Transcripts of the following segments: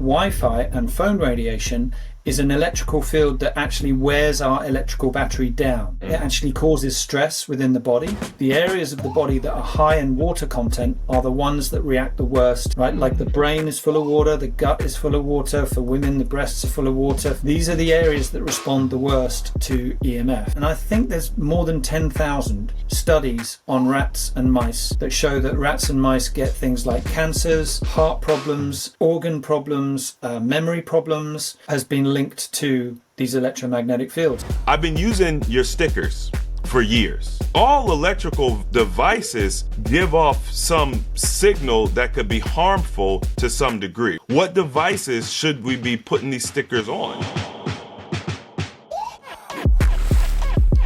Wi-Fi and phone radiation is an electrical field that actually wears our electrical battery down. It actually causes stress within the body. The areas of the body that are high in water content are the ones that react the worst, right? Like the brain is full of water, the gut is full of water. For women, the breasts are full of water. These are the areas that respond the worst to EMF. And I think there's more than 10,000 studies on rats and mice that show that rats and mice get things like cancers, heart problems, organ problems, memory problems, has been linked to these electromagnetic fields. I've been using your stickers for years. All electrical devices give off some signal that could be harmful to some degree. What devices should we be putting these stickers on?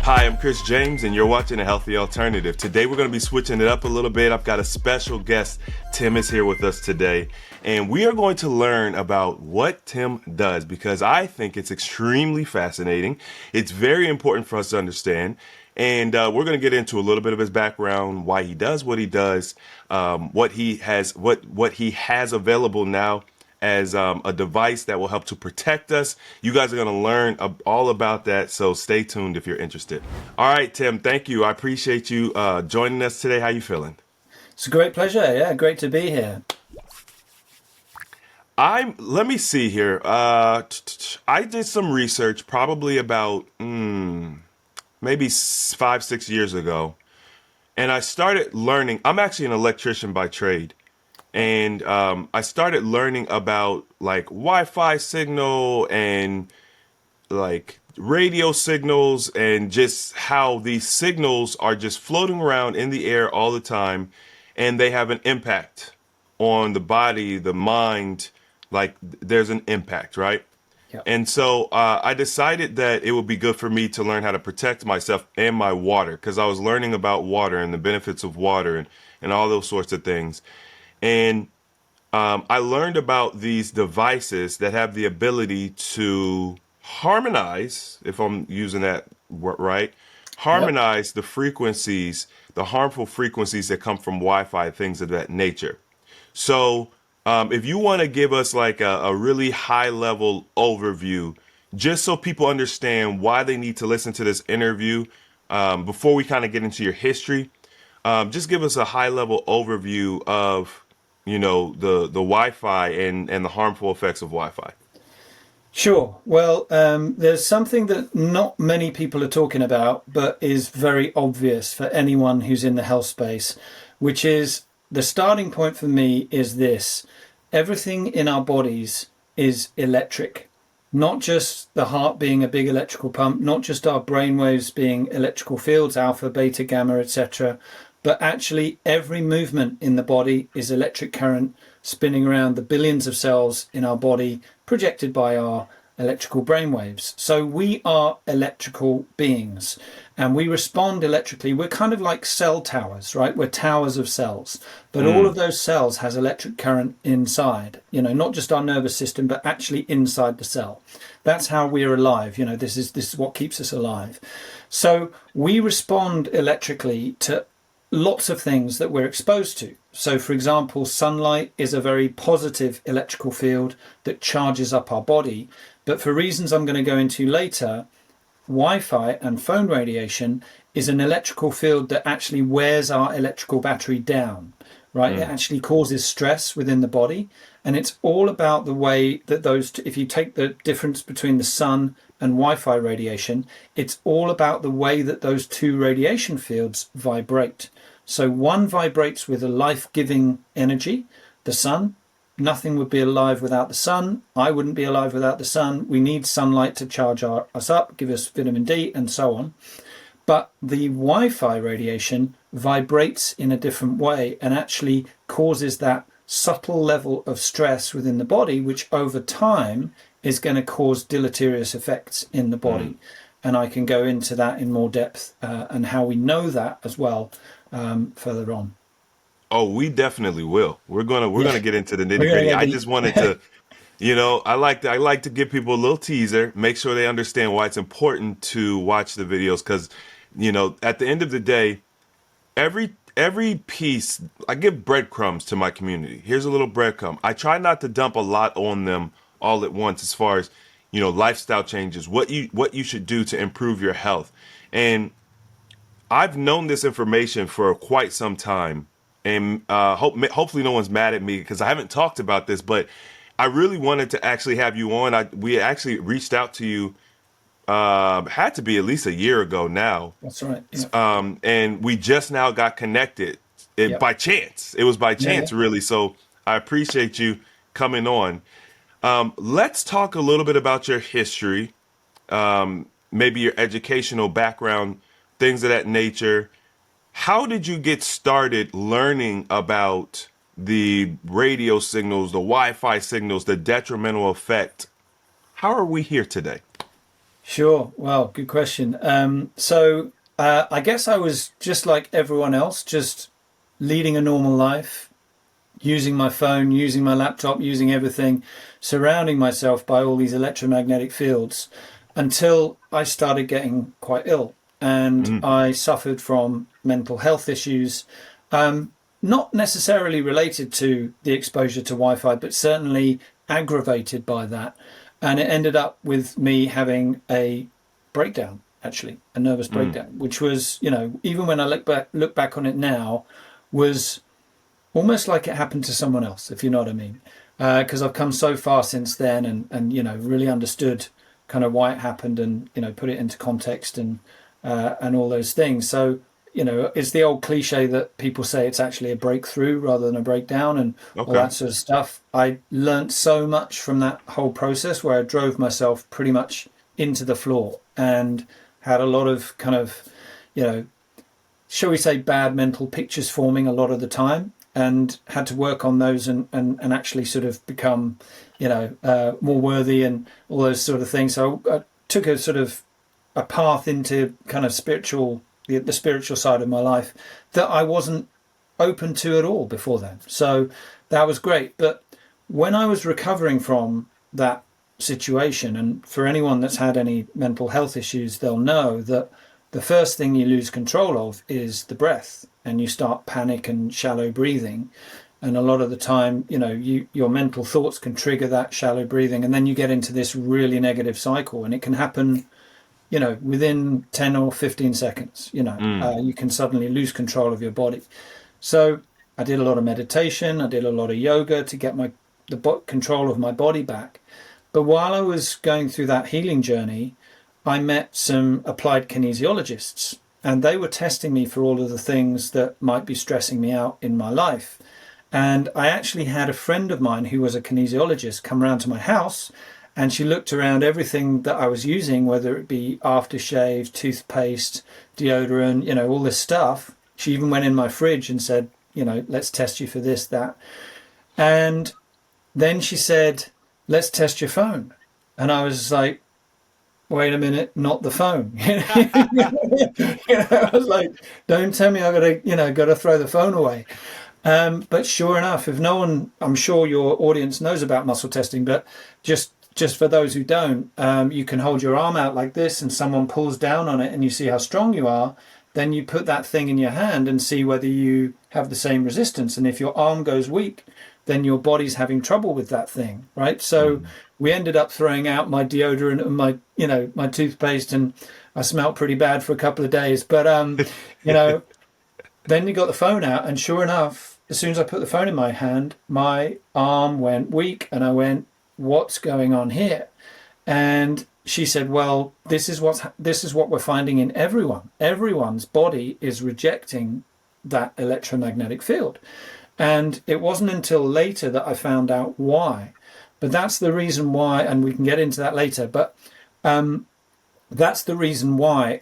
Hi, I'm Chris James and you're watching A Healthy Alternative. Today we're going to be switching it up a little bit. I've got a special guest. Tim is here with us today. And we are going to learn about what Tim does because I think it's extremely fascinating. It's very important for us to understand. And we're going to get into a little bit of his background, why he does what he does, what he has available now as a device that will help to protect us. You guys are going to learn all about that. So stay tuned if you're interested. All right, Tim, thank you. I appreciate you joining us today. How you feeling? It's a great pleasure. Yeah, great to be here. Let me see here. I did some research probably about maybe 5-6 years ago. And I started learning. I'm actually an electrician by trade. And I started learning about like Wi-Fi signal and like radio signals and just how these signals are just floating around in the air all the time. And they have an impact on the body, the mind. Like there's an impact, right? Yep. And so I decided that it would be good for me to learn how to protect myself and my water because I was learning about water and the benefits of water and all those sorts of things. And I learned about these devices that have the ability to harmonize, if I'm using that right, harmonize the frequencies, the harmful frequencies that come from Wi-Fi, things of that nature. So if you want to give us like a really high level overview, just so people understand why they need to listen to this interview before we kind of get into your history, just give us a high level overview of, you know, the Wi-Fi and the harmful effects of Wi-Fi. Sure. Well, there's something that not many people are talking about, but is very obvious for anyone who's in the health space, which is the starting point for me is this. Everything in our bodies is electric, not just the heart being a big electrical pump, not just our brainwaves being electrical fields, alpha, beta, gamma, etc., but actually every movement in the body is electric current spinning around the billions of cells in our body projected by our electrical brainwaves. So we are electrical beings and we respond electrically. We're kind of like cell towers, right? We're towers of cells, but all of those cells has electric current inside, you know, not just our nervous system, but actually inside the cell. That's how we're alive. You know, this is what keeps us alive. So we respond electrically to lots of things that we're exposed to. So for example, sunlight is a very positive electrical field that charges up our body. But for reasons I'm going to go into later, Wi-Fi and phone radiation is an electrical field that actually wears our electrical battery down, right? It actually causes stress within the body. And it's all about the way that if you take the difference between the sun and Wi-Fi radiation, it's all about the way that those two radiation fields vibrate. So one vibrates with a life-giving energy, the sun. Nothing would be alive without the sun. I wouldn't be alive without the sun. We need sunlight to charge us up, give us vitamin D, and so on. But the Wi-Fi radiation vibrates in a different way and actually causes that subtle level of stress within the body, which over time is going to cause deleterious effects in the body. And I can go into that in more depth and how we know that as well further on. Oh, we definitely will. We're gonna get into the nitty gritty. I just wanted to, you know, I like to give people a little teaser, make sure they understand why it's important to watch the videos, because, you know, at the end of the day, every every piece, I give breadcrumbs to my community. Here's a little breadcrumb. I try not to dump a lot on them all at once as far as, lifestyle changes, what you should do to improve your health. And I've known this information for quite some time, and hopefully no one's mad at me because I haven't talked about this, but I really wanted to actually have you on. We actually reached out to you, had to be at least a year ago now, That's right. Yeah. and we just now got connected Yep. by chance. It was by Yeah. Yeah. chance, really. So I appreciate you coming on. Let's talk a little bit about your history, maybe your educational background, things of that nature. How did you get started learning about the radio signals, the Wi-Fi signals, the detrimental effect? How are we here today? Sure. Well, good question. I guess I was just like everyone else, just leading a normal life, using my phone, using my laptop, using everything, surrounding myself by all these electromagnetic fields until I started getting quite ill and Mm, I suffered from mental health issues, not necessarily related to the exposure to Wi Fi, but certainly aggravated by that. And it ended up with me having a breakdown, actually, a nervous mm. breakdown, which was, even when I look back on it now, was almost like it happened to someone else, if you know what I mean. Because I've come so far since then, and really understood kind of why it happened, and put it into context, and all those things. So it's the old cliche that people say it's actually a breakthrough rather than a breakdown, and all Okay. that sort of stuff. I learnt so much from that whole process where I drove myself pretty much into the floor and had a lot of kind of, you know, shall we say, bad mental pictures forming a lot of the time, and had to work on those, and actually sort of become, more worthy and all those sort of things. So I took a sort of a path into kind of the spiritual side of my life that I wasn't open to at all before then. So that was great. But when I was recovering from that situation, and for anyone that's had any mental health issues, they'll know that the first thing you lose control of is the breath, and you start panic and shallow breathing. And a lot of the time, your mental thoughts can trigger that shallow breathing, and then you get into this really negative cycle, and it can happen, within 10 or 15 seconds. Mm. You can suddenly lose control of your body. So I did a lot of meditation, I did a lot of yoga to get control of my body back. But while I was going through that healing journey, I met some applied kinesiologists, and they were testing me for all of the things that might be stressing me out in my life. And I actually had a friend of mine who was a kinesiologist come round to my house, and she looked around everything that I was using, whether it be aftershave, toothpaste, deodorant, all this stuff. She even went in my fridge and said, let's test you for this, that. And then she said, let's test your phone. And I was like, wait a minute, not the phone. I was like, don't tell me I gotta throw the phone away. But sure enough, if no one, I'm sure your audience knows about muscle testing, but just for those who don't, you can hold your arm out like this, and someone pulls down on it, and you see how strong you are. Then you put that thing in your hand and see whether you have the same resistance. And if your arm goes weak, then your body's having trouble with that thing, right? So Mm. we ended up throwing out my deodorant and my toothpaste, and I smelt pretty bad for a couple of days. But you know, then you got the phone out, and sure enough, as soon as I put the phone in my hand, my arm went weak, and I went, "What's going on here?" And she said, "Well, this is what we're finding in everyone. Everyone's body is rejecting that electromagnetic field." And it wasn't until later that I found out why. But that's the reason why, and we can get into that later. But that's the reason why,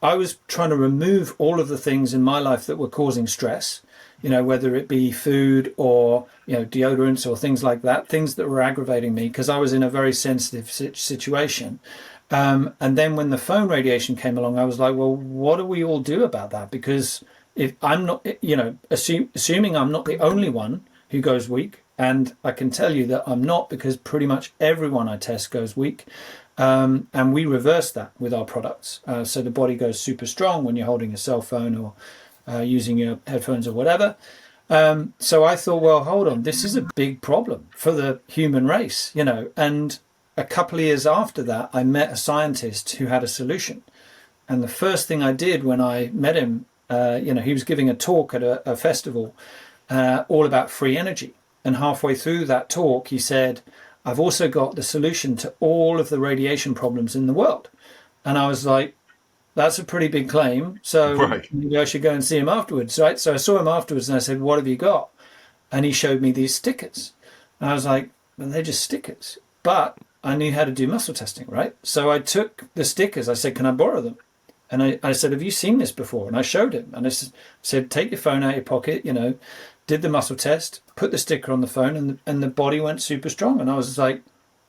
I was trying to remove all of the things in my life that were causing stress, whether it be food or, deodorants or things like that, things that were aggravating me because I was in a very sensitive situation. And then when the phone radiation came along, I was like, well, what do we all do about that? Because if I'm not, assuming I'm not the only one who goes weak, and I can tell you that I'm not, because pretty much everyone I test goes weak. And we reverse that with our products. So the body goes super strong when you're holding a cell phone or using your headphones or whatever. So I thought, well, hold on, this is a big problem for the human race, And a couple of years after that, I met a scientist who had a solution. And the first thing I did when I met him, he was giving a talk at a festival all about free energy. And halfway through that talk, he said, I've also got the solution to all of the radiation problems in the world. And I was like, that's a pretty big claim. So Right. maybe I should go and see him afterwards, right? So I saw him afterwards and I said, what have you got? And he showed me these stickers. And I was like, well, they're just stickers. But I knew how to do muscle testing, right? So I took the stickers. I said, can I borrow them? And I said, have you seen this before? And I showed him. And I said, take your phone out of your pocket, did the muscle test, put the sticker on the phone, and the body went super strong. And I was like,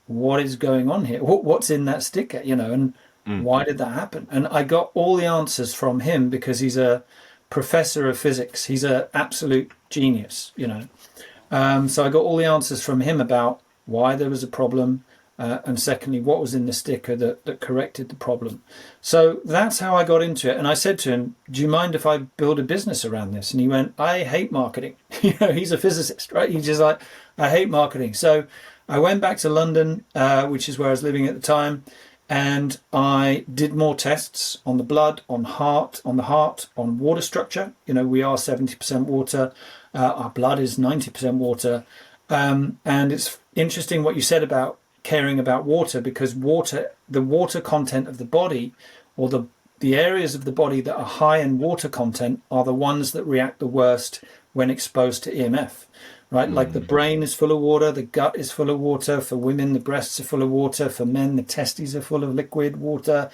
what is going on here? What's in that sticker, and why did that happen? And I got all the answers from him because he's a professor of physics. He's an absolute genius, So I got all the answers from him about why there was a problem, and secondly, what was in the sticker that corrected the problem. So that's how I got into it. And I said to him, do you mind if I build a business around this? And he went, I hate marketing. He's a physicist, right? He's just like, I hate marketing. So I went back to London, which is where I was living at the time. And I did more tests on the blood, on the heart, on water structure. We are 70% water. Our blood is 90% water. And it's interesting what you said about caring about water, because the water content of the body, or the areas of the body that are high in water content, are the ones that react the worst when exposed to EMF, right? Like the brain is full of water, the gut is full of water. For women, the breasts are full of water. For men, the testes are full of liquid water.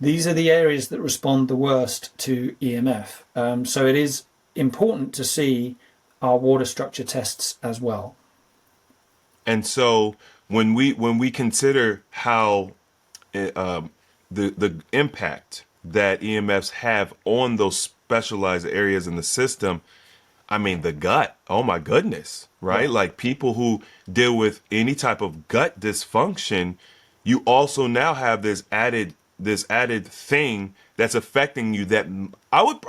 These are the areas that respond the worst to EMF. So it is important to see our water structure tests as well. And so when we consider how the impact that EMFs have on those specialized areas in the system, I mean, the gut, oh my goodness, right? Yeah. Like people who deal with any type of gut dysfunction, you also now have this added thing that's affecting you that I would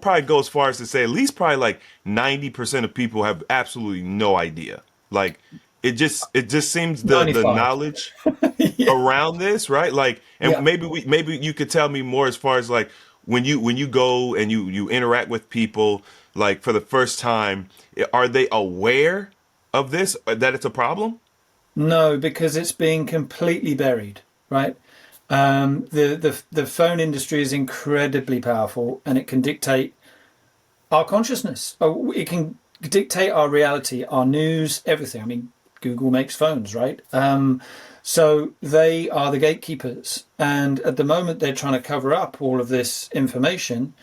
probably go as far as to say at least probably like 90% of people have absolutely no idea. Like it just seems the 95. knowledge Yeah. around this, right? Like, and Yeah. maybe you could tell me more as far as like when you go and you interact with people like for the first time, are they aware of this, that it's a problem? No, because it's being completely buried, right? The phone industry is incredibly powerful, and it can dictate our consciousness. Oh, it can dictate our reality, our news, everything. I mean, Google makes phones, right? So they are the gatekeepers, and at the moment they're trying to cover up all of this information,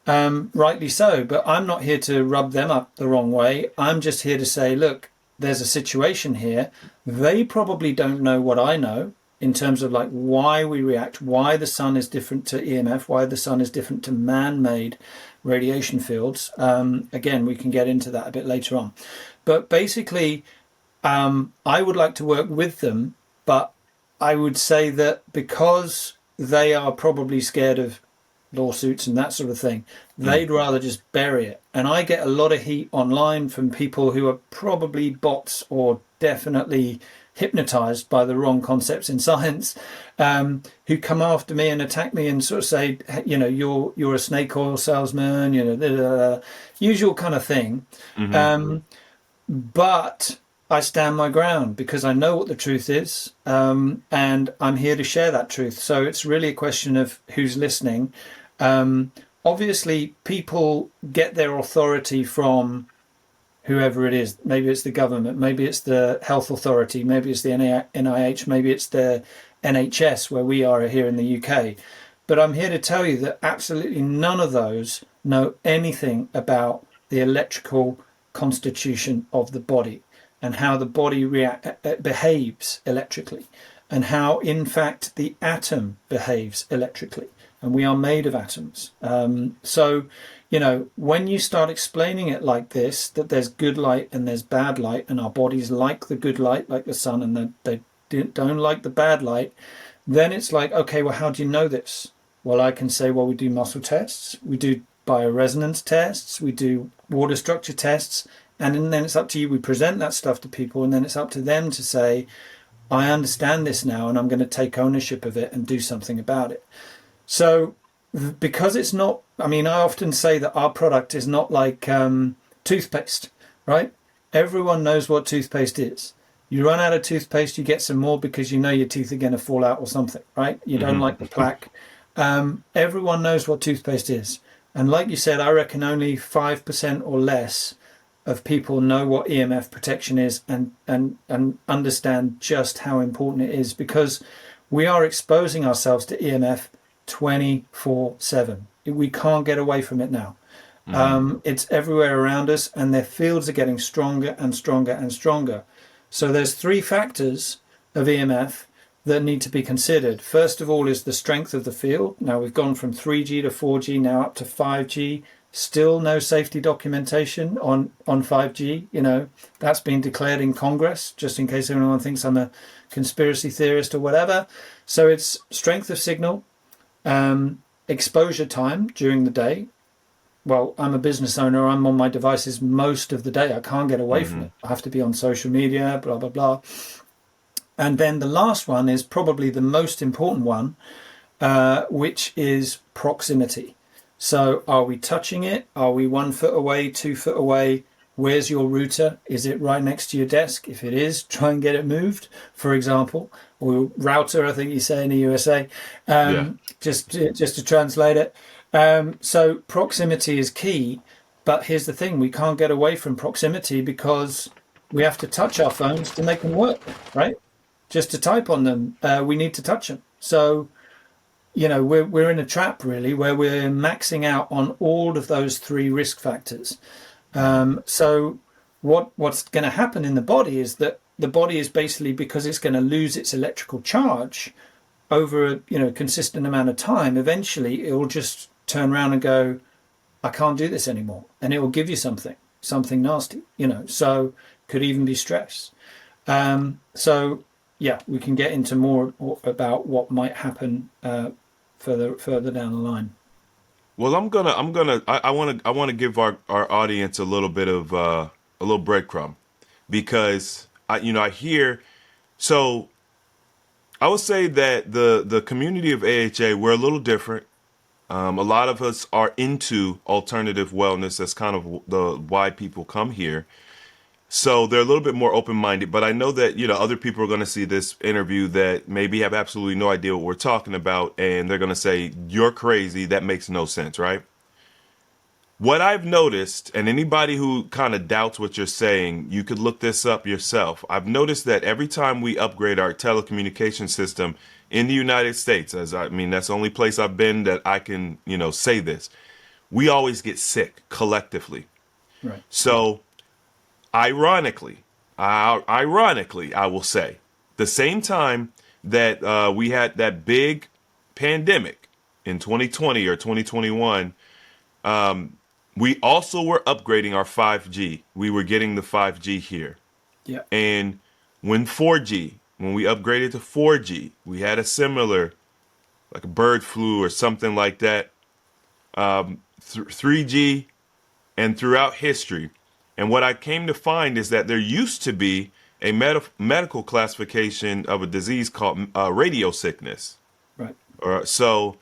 rightly so. But I'm not here to rub them up the wrong way. I'm just here to say, look, there's a situation here. They probably don't know what I know in terms of like why we react, why the sun is different to EMF, why the sun is different to man-made radiation fields. Again, we can get into that a bit later on. But basically, I would like to work with them, but I would say that because they are probably scared of lawsuits and that sort of thing, they'd rather just bury it. And I get a lot of heat online from people who are probably bots or definitely hypnotized by the wrong concepts in science, who come after me and attack me and sort of say, you're a snake oil salesman, the usual kind of thing. But I stand my ground because I know what the truth is, and I'm here to share that truth. So it's really a question of who's listening. Obviously, people get their authority from whoever it is. Maybe it's the government, maybe it's the health authority, maybe it's the NIH, maybe it's the NHS where we are here in the UK. But I'm here to tell you that absolutely none of those know anything about the electrical constitution of the body and how the body behaves electrically, and how, in fact, the atom behaves electrically. And we are made of atoms. So, when you start explaining it like this, that there's good light and there's bad light, and our bodies like the good light, like the sun, and they don't like the bad light, then it's like, okay, well, how do you know this? Well, I can say, well, we do muscle tests, we do bioresonance tests, we do water structure tests, and then it's up to you. We present that stuff to people, and then it's up to them to say, I understand this now, and I'm going to take ownership of it and do something about it. So because it's not, I mean, I often say that our product is not like toothpaste, right? Everyone knows what toothpaste is. You run out of toothpaste, you get some more because you know your teeth are going to fall out or something, right? You don't like the plaque. Everyone knows what toothpaste is. And like you said, I reckon only 5% or less of people know what EMF protection is and understand just how important it is, because we are exposing ourselves to EMF 24/7. We can't get away from it now. It's everywhere around us, and their fields are getting stronger and stronger and stronger. So there's three factors of EMF that need to be considered. First of all is the strength of the field. Now we've gone from 3G to 4G, now up to 5G. Still no safety documentation on 5G. You know, that's been declared in Congress, just in case anyone thinks I'm a conspiracy theorist or whatever. So it's strength of signal, exposure time during the day. Well, I'm a business owner. I'm on my devices most of the day. I can't get away from it. I have to be on social media, blah, blah, blah. And then the last one is probably the most important one, which is proximity. So are we touching it? Are we 1 foot away, 2 foot away? Where's your router? Is it right next to your desk? If it is, try and get it moved, for example. Or router, I think you say in the USA, just to translate it. So proximity is key. But here's the thing, we can't get away from proximity because we have to touch our phones to make them work, right? Just to type on them, we need to touch them. So, you know, we're in a trap really where we're maxing out on all of those three risk factors. So what's going to happen in the body is that the body is basically, because it's going to lose its electrical charge over a consistent amount of time, eventually it will just turn around and go, I can't do this anymore. And it will give you something nasty, so could even be stress. So yeah, we can get into more about what might happen further down the line. Well, I want to give our audience a little bit of a little breadcrumb, because I hear, so I would say that the community of AHA, we're a little different. A lot of us are into alternative wellness. That's kind of why people come here. So they're a little bit more open-minded, but I know that, other people are going to see this interview that maybe have absolutely no idea what we're talking about, and they're going to say, you're crazy, that makes no sense, right? What I've noticed, and anybody who kind of doubts what you're saying, you could look this up yourself. I've noticed that every time we upgrade our telecommunication system in the United States, that's the only place I've been that I can, say this, we always get sick collectively. Right. So ironically, I will say, the same time that we had that big pandemic in 2020 or 2021, we also were upgrading our 5G. We were getting the 5G here. Yeah. And when we upgraded to 4G, we had a similar, like a bird flu or something like that, 3G, and throughout history. And what I came to find is that there used to be a medical classification of a disease called radio sickness. Right. So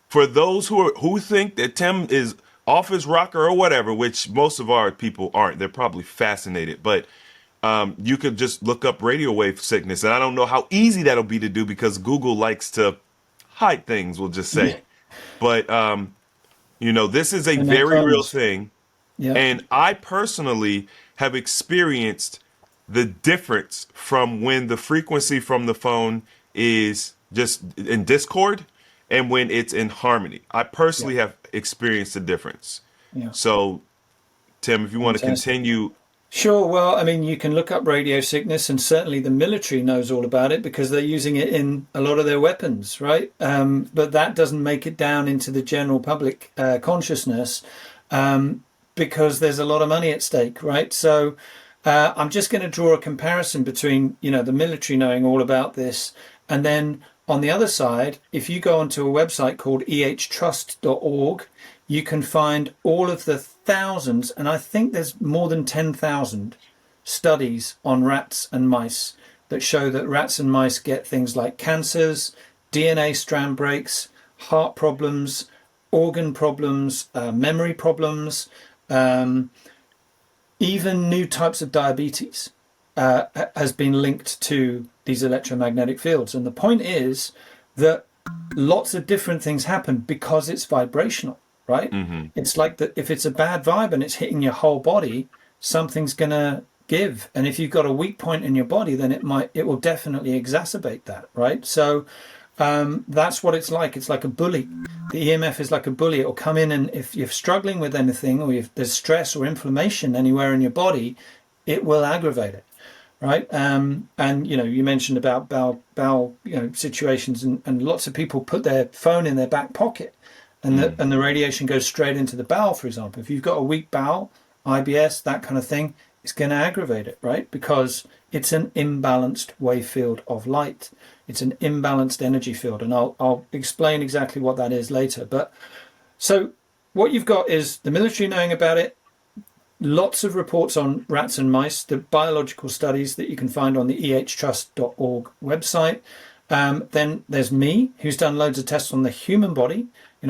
for those who think that Tim is office rocker or whatever, which most of our people aren't, they're probably fascinated. But you could just look up radio wave sickness. And I don't know how easy that'll be to do because Google likes to hide things, we'll just say. But, this is a very real thing. Yeah. And I personally have experienced the difference from when the frequency from the phone is just in discord and when it's in harmony. I personally have experienced the difference. Yeah. So, Tim, if you want to continue. Sure. Well, you can look up radio sickness, and certainly the military knows all about it because they're using it in a lot of their weapons, right? But that doesn't make it down into the general public consciousness. Because there's a lot of money at stake, right? So I'm just going to draw a comparison between, the military knowing all about this. And then on the other side, if you go onto a website called ehtrust.org, you can find all of the thousands, and I think there's more than 10,000 studies on rats and mice that show that rats and mice get things like cancers, DNA strand breaks, heart problems, organ problems, memory problems, um, even new types of diabetes has been linked to these electromagnetic fields. And the point is that lots of different things happen because it's vibrational, right? Mm-hmm. It's like that if it's a bad vibe and it's hitting your whole body, something's going to give. And if you've got a weak point in your body, then it will definitely exacerbate that, right? So that's what it's like. It's like a bully. The EMF is like a bully. It will come in, and if you're struggling with anything, or if there's stress or inflammation anywhere in your body, it will aggravate it, right? And you mentioned about bowel situations, and lots of people put their phone in their back pocket, and the radiation goes straight into the bowel. For example, if you've got a weak bowel, IBS, that kind of thing, it's going to aggravate it, right? Because it's an imbalanced wave field of light. It's an imbalanced energy field, and I'll explain exactly what that is later. But so what you've got is the military knowing about it, lots of reports on rats and mice, the biological studies that you can find on the ehtrust.org website. Then there's me, who's done loads of tests on the human body,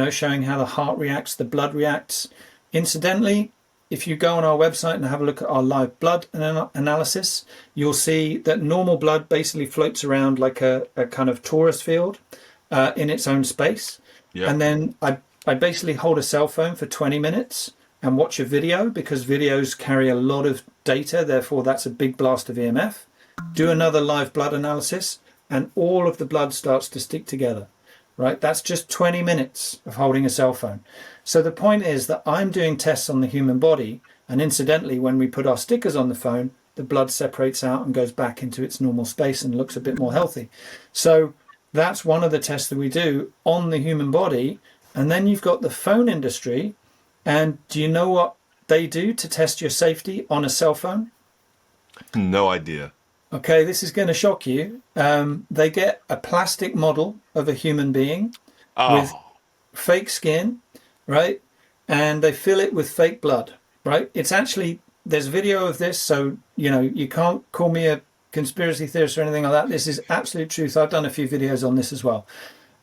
showing how the heart reacts, the blood reacts. Incidentally, if you go on our website and have a look at our live blood analysis, you'll see that normal blood basically floats around like a kind of torus field in its own space. Yep. And then I basically hold a cell phone for 20 minutes and watch a video, because videos carry a lot of data. Therefore, that's a big blast of EMF. Do another live blood analysis, and all of the blood starts to stick together, right? That's just 20 minutes of holding a cell phone. So the point is that I'm doing tests on the human body, and incidentally, when we put our stickers on the phone, the blood separates out and goes back into its normal space and looks a bit more healthy. So that's one of the tests that we do on the human body. And then you've got the phone industry. And do you know what they do to test your safety on a cell phone? No idea. Okay, this is going to shock you. They get a plastic model of a human being with fake skin, right? And they fill it with fake blood, right? It's actually, there's video of this, so, you can't call me a conspiracy theorist or anything like that. This is absolute truth. I've done a few videos on this as well.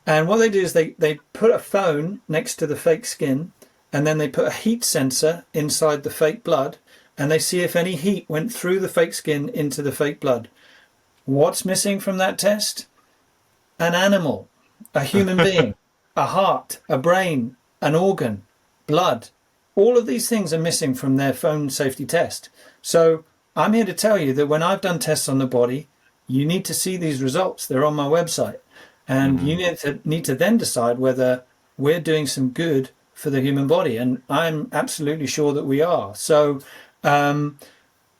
And what they do is they put a phone next to the fake skin, and then they put a heat sensor inside the fake blood, and they see if any heat went through the fake skin into the fake blood. What's missing from that test? An animal, a human being, a heart, a brain, an organ, blood. All of these things are missing from their phone safety test. So I'm here to tell you that when I've done tests on the body, you need to see these results. They're on my website. And you need to then decide whether we're doing some good for the human body. And I'm absolutely sure that we are. So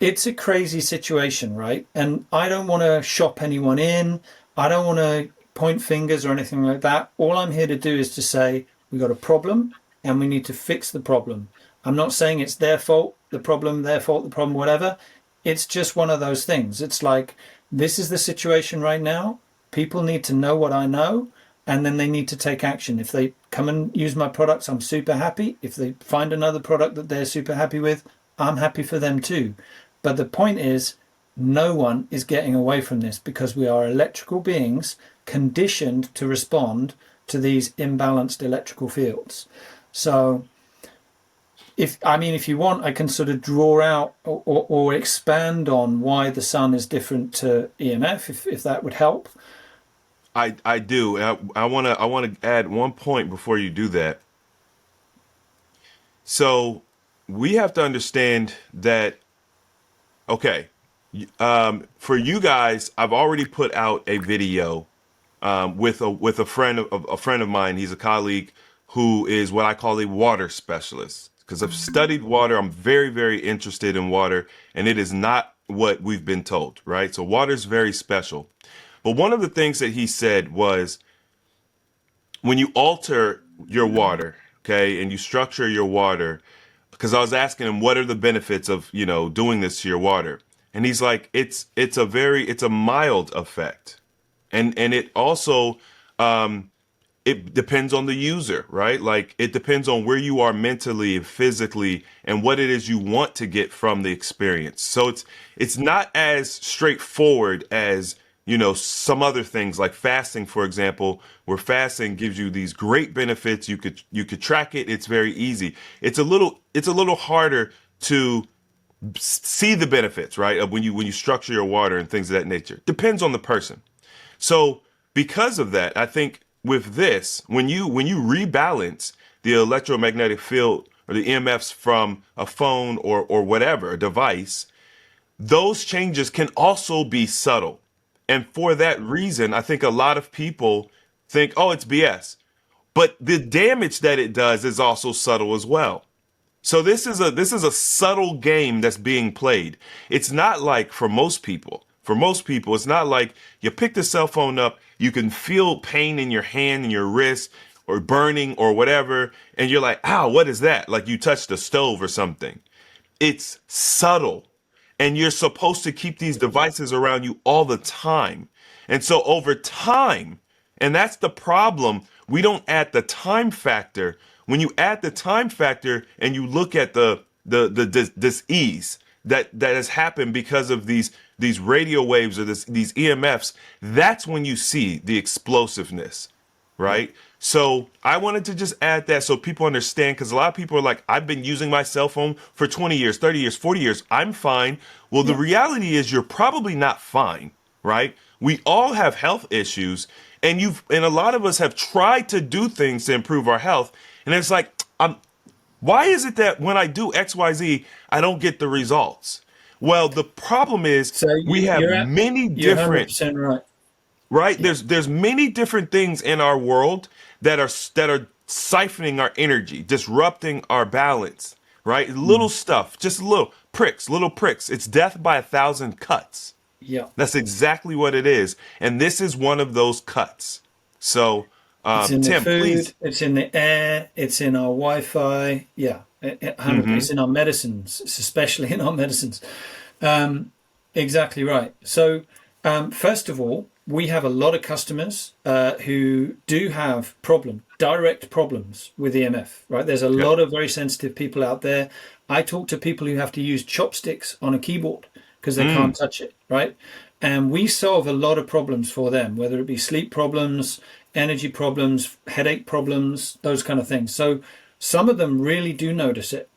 it's a crazy situation, right? And I don't want to shop anyone in. I don't want to point fingers or anything like that. All I'm here to do is to say we got a problem and we need to fix the problem. I'm not saying it's their fault, the problem, their fault, the problem, whatever. It's just one of those things. It's like, this is the situation right now. People need to know what I know, and then they need to take action. If they come and use my products, I'm super happy. If they find another product that they're super happy with, I'm happy for them too. But the point is, no one is getting away from this, because we are electrical beings conditioned to respond to these imbalanced electrical fields. So if you want, I can sort of draw out or expand on why the sun is different to EMF, if that would help. I do. I want to add one point before you do that. So we have to understand that, okay, for you guys, I've already put out a video with a friend of mine. He's a colleague who is what I call a water specialist, because I've studied water. I'm very, very interested in water, and it is not what we've been told, right? So water is very special. But one of the things that he said was, when you alter your water, okay, and you structure your water, because I was asking him, what are the benefits of, doing this to your water? And he's like, it's a mild effect. And it also, it depends on the user, right? Like it depends on where you are mentally and physically and what it is you want to get from the experience. So it's not as straightforward as, you know, some other things like fasting, for example, where fasting gives you these great benefits. You could track it. It's very easy. It's a little harder to see the benefits, right? Of when you structure your water and things of that nature. Depends on the person. So because of that, I think with this, when you rebalance the electromagnetic field or the EMFs from a phone or whatever, a device, those changes can also be subtle. And for that reason, I think a lot of people think, oh, it's BS. But the damage that it does is also subtle as well. So this is a subtle game that's being played. It's not like for most people. For most people, it's not like you pick the cell phone up, you can feel pain in your hand and your wrist or burning or whatever, and you're like, ow, what is that? Like you touched a stove or something. It's subtle. And you're supposed to keep these devices around you all the time. And so over time, and that's the problem, we don't add the time factor. When you add the time factor and you look at the dis-ease that has happened because of these radio waves or these EMFs, that's when you see the explosiveness, right? So I wanted to just add that so people understand, because a lot of people are like, I've been using my cell phone for 20 years, 30 years, 40 years. I'm fine. Well, the reality is you're probably not fine, right? We all have health issues, and a lot of us have tried to do things to improve our health. And it's like, why is it that when I do XYZ, I don't get the results? Well, the problem is So we have many you're different 100% right. right? Yeah. There's many different things in our world that are siphoning our energy, disrupting our balance, right? Little stuff, just little pricks. It's death by 1,000 cuts. Yeah. That's exactly what it is, and this is one of those cuts. So, It's in the Tim, food, please. it's in the air, it's in our Wi-Fi. Yeah, 100. Mm-hmm. It's in our medicines, it's especially in our medicines. Um, exactly right. So, first of all, we have a lot of customers who do have direct problems with EMF. Right? There's a Yep. lot of very sensitive people out there. I talk to people who have to use chopsticks on a keyboard because they can't Mm, touch it. Right? And we solve a lot of problems for them, whether it be sleep problems, energy problems, headache problems, those kind of things. So some of them really do notice it.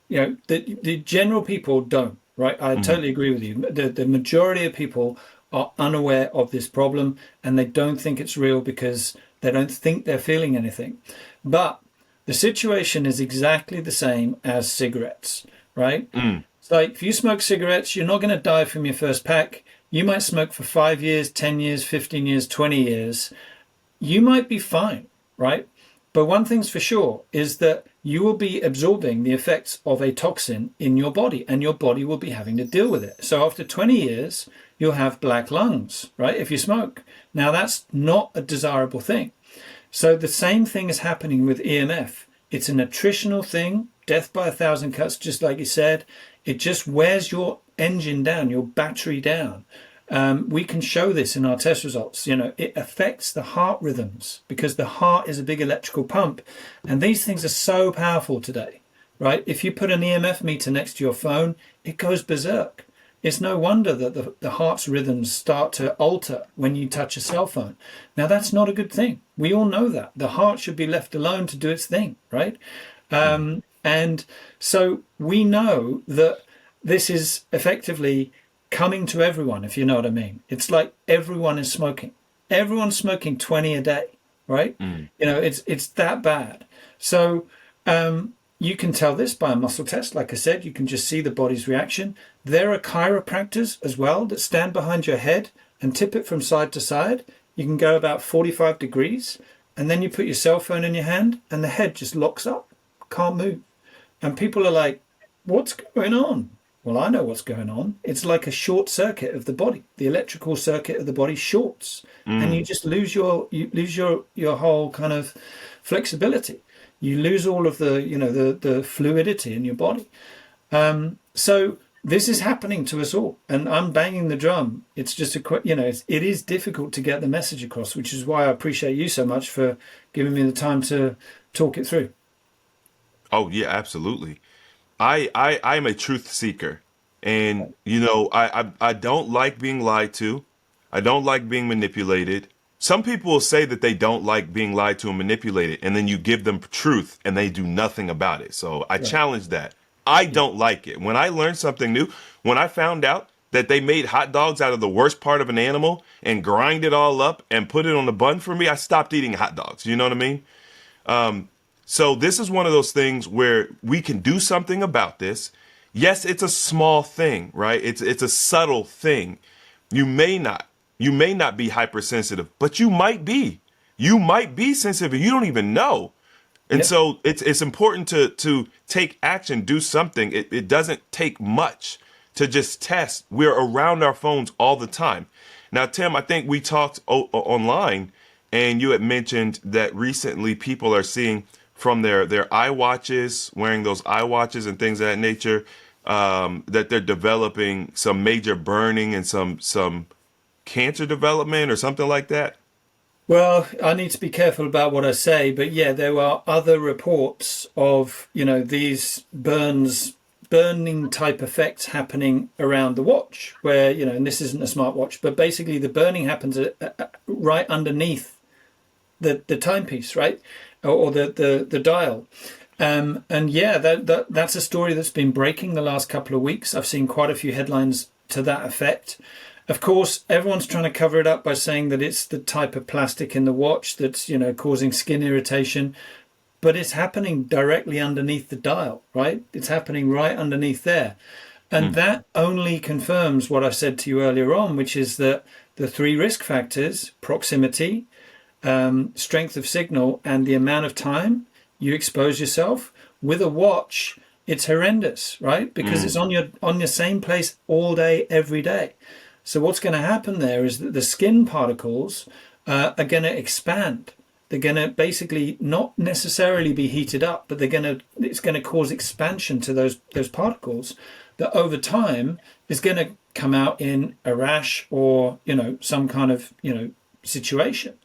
You know, the general people don't, right? I mm, totally agree with you. The majority of people are unaware of this problem and they don't think it's real because they don't think they're feeling anything. But the situation is exactly the same as cigarettes, right? mm, It's like if you smoke cigarettes, you're not going to die from your first pack. You might smoke for 5 years, 10 years, 15 years, 20 years. You might be fine, right? But one thing's for sure is that you will be absorbing the effects of a toxin in your body and your body will be having to deal with it. So after 20 years, you'll have black lungs, right? If you smoke. Now that's not a desirable thing. So the same thing is happening with EMF. It's an attritional thing, death by 1,000 cuts, just like you said. It just wears your engine down, your battery down. We can show this in our test results. You know, it affects the heart rhythms because the heart is a big electrical pump. And these things are so powerful today, right? If you put an EMF meter next to your phone, it goes berserk. It's no wonder that the heart's rhythms start to alter when you touch a cell phone. Now, that's not a good thing. We all know that. The heart should be left alone to do its thing, right? mm, And so we know that this is effectively coming to everyone, if you know what I mean. It's like everyone is smoking. Everyone's smoking 20 a day, right? mm. You know, it's that bad. So you can tell this by a muscle test. Like I said, you can just see the body's reaction. There are chiropractors as well that stand behind your head and tip it from side to side. You can go about 45 degrees, and then you put your cell phone in your hand, and the head just locks up, can't move. And people are like, what's going on? Well, I know what's going on. It's like a short circuit of the body. The electrical circuit of the body shorts, and you just lose your whole kind of flexibility. You lose all of the the fluidity in your body. So this is happening to us all, and I'm banging the drum. It's just it is difficult to get the message across, which is why I appreciate you so much for giving me the time to talk it through. Oh yeah, absolutely. I'm a truth seeker, and I don't like being lied to. I don't like being manipulated. Some people will say that they don't like being lied to and manipulated, and then you give them truth and they do nothing about it. So I Right. challenge that. I Yeah. don't like it. When I learned something new, when I found out that they made hot dogs out of the worst part of an animal and grind it all up and put it on the bun for me, I stopped eating hot dogs. You know what I mean? So this is one of those things where we can do something about this. Yes, it's a small thing, right? It's a subtle thing. You may not you may not be hypersensitive, but you might be. You might be sensitive and you don't even know. And Yeah. so it's important to take action, do something. It doesn't take much to just test. We're around our phones all the time. Now, Tim, I think we talked online, and you had mentioned that recently people are seeing from their iWatches, wearing those iWatches and things of that nature, that they're developing some major burning and some cancer development or something like that. Well, I need to be careful about what I say, but yeah, there are other reports of, these burning type effects happening around the watch where, and this isn't a smartwatch, but basically the burning happens right underneath the timepiece, right? Or the dial. And yeah, that's a story that's been breaking the last couple of weeks. I've seen quite a few headlines to that effect. Of course, everyone's trying to cover it up by saying that it's the type of plastic in the watch that's, causing skin irritation, but it's happening directly underneath the dial, right? It's happening right underneath there. And Mm, that only confirms what I said to you earlier on, which is that the three risk factors, proximity, strength of signal, and the amount of time you expose yourself with a watch, it's horrendous, right? Because it's mm, on your same place all day, every day. So what's going to happen there is that the skin particles are going to expand. They're going to basically not necessarily be heated up, but it's going to cause expansion to those particles that over time is going to come out in a rash or some kind of situation.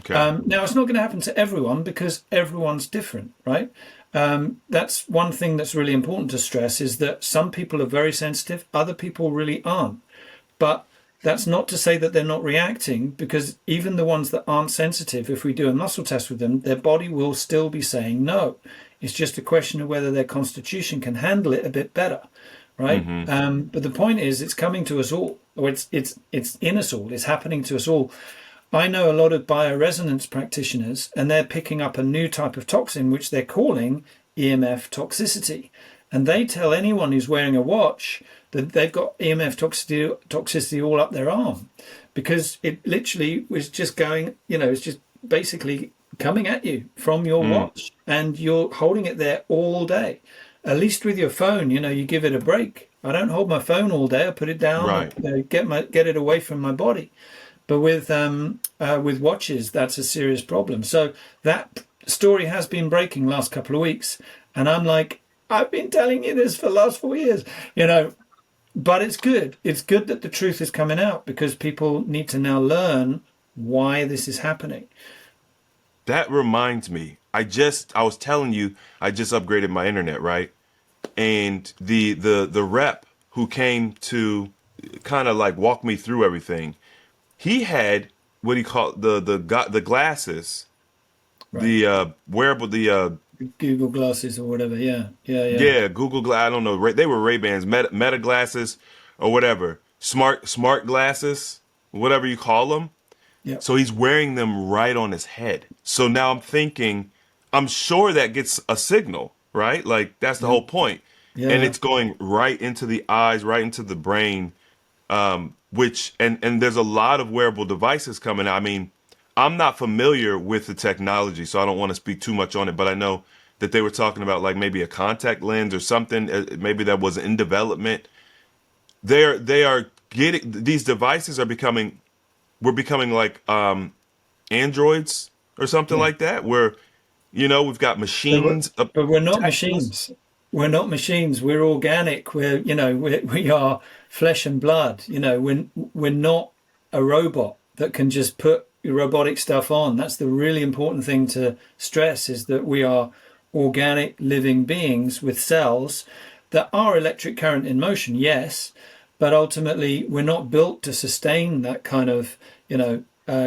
okay. Now, it's not going to happen to everyone because everyone's different, right? That's one thing that's really important to stress is that some people are very sensitive, other people really aren't. But that's not to say that they're not reacting because even the ones that aren't sensitive, if we do a muscle test with them, their body will still be saying no. It's just a question of whether their constitution can handle it a bit better, right? Hmm. But the point is, it's coming to us all, or it's in us all. It's happening to us all. I know a lot of bioresonance practitioners, and they're picking up a new type of toxin, which they're calling EMF toxicity. And they tell anyone who's wearing a watch that they've got EMF toxicity all up their arm because it literally was just going, it's just basically coming at you from your Mm, watch and you're holding it there all day. At least with your phone, you give it a break. I don't hold my phone all day. I put it down or right. get it away from my body. But with watches, that's a serious problem. So that story has been breaking last couple of weeks, and I'm like, I've been telling you this for the last 4 years, you know. But it's good. It's good that the truth is coming out because people need to now learn why this is happening. That reminds me. I was telling you I just upgraded my internet, right? And the rep who came to kind of like walk me through everything, he had what he called the glasses, Right. the wearable, the Google glasses or whatever. Yeah. Yeah. Yeah. yeah, Google Glass. I don't know. They were Ray-Bans, Meta glasses, or whatever. Smart glasses, whatever you call them. Yeah. So he's wearing them right on his head. So now I'm thinking, I'm sure that gets a signal, right? Like that's the Yeah. whole point. And Yeah. it's going right into the eyes, right into the brain, which and there's a lot of wearable devices coming out. I mean, I'm not familiar with the technology, so I don't want to speak too much on it, but I know that they were talking about like maybe a contact lens or something, maybe that was in development. They are getting these devices are becoming we're becoming like androids or something Yeah. like that, where we've got But we're, machines but we're not attached to us. machines. we're not machines. We're organic. We are flesh and blood. We're not a robot that can just put robotic stuff on. That's the really important thing to stress, is that we are organic living beings with cells that are electric current in motion, yes, but ultimately we're not built to sustain that kind of,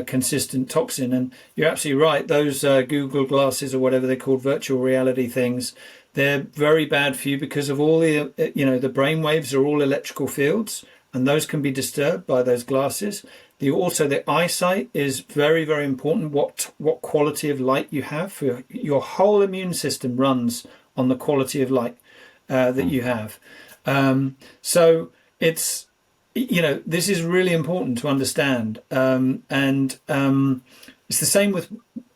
consistent toxin. And you're absolutely right. Those Google glasses, or whatever they're called, virtual reality things, they're very bad for you because of all the brain waves are all electrical fields, and those can be disturbed by those glasses. The eyesight is very, very important. What quality of light you have. For your whole immune system runs on the quality of light that you have. So it's, this is really important to understand. And it's the same with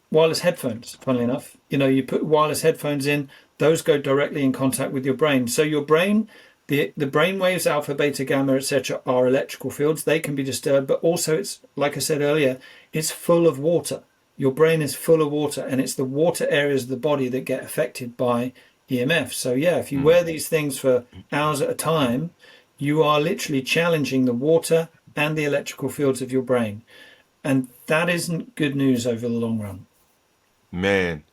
wireless headphones, funnily enough. You put wireless headphones in, those go directly in contact with your brain. So your brain, the brain waves, alpha, beta, gamma, etc., are electrical fields. They can be disturbed, but also it's, like I said earlier, it's full of water. Your brain is full of water, and it's the water areas of the body that get affected by EMF. So yeah, if you wear these things for hours at a time, you are literally challenging the water and the electrical fields of your brain. And that isn't good news over the long run. Man,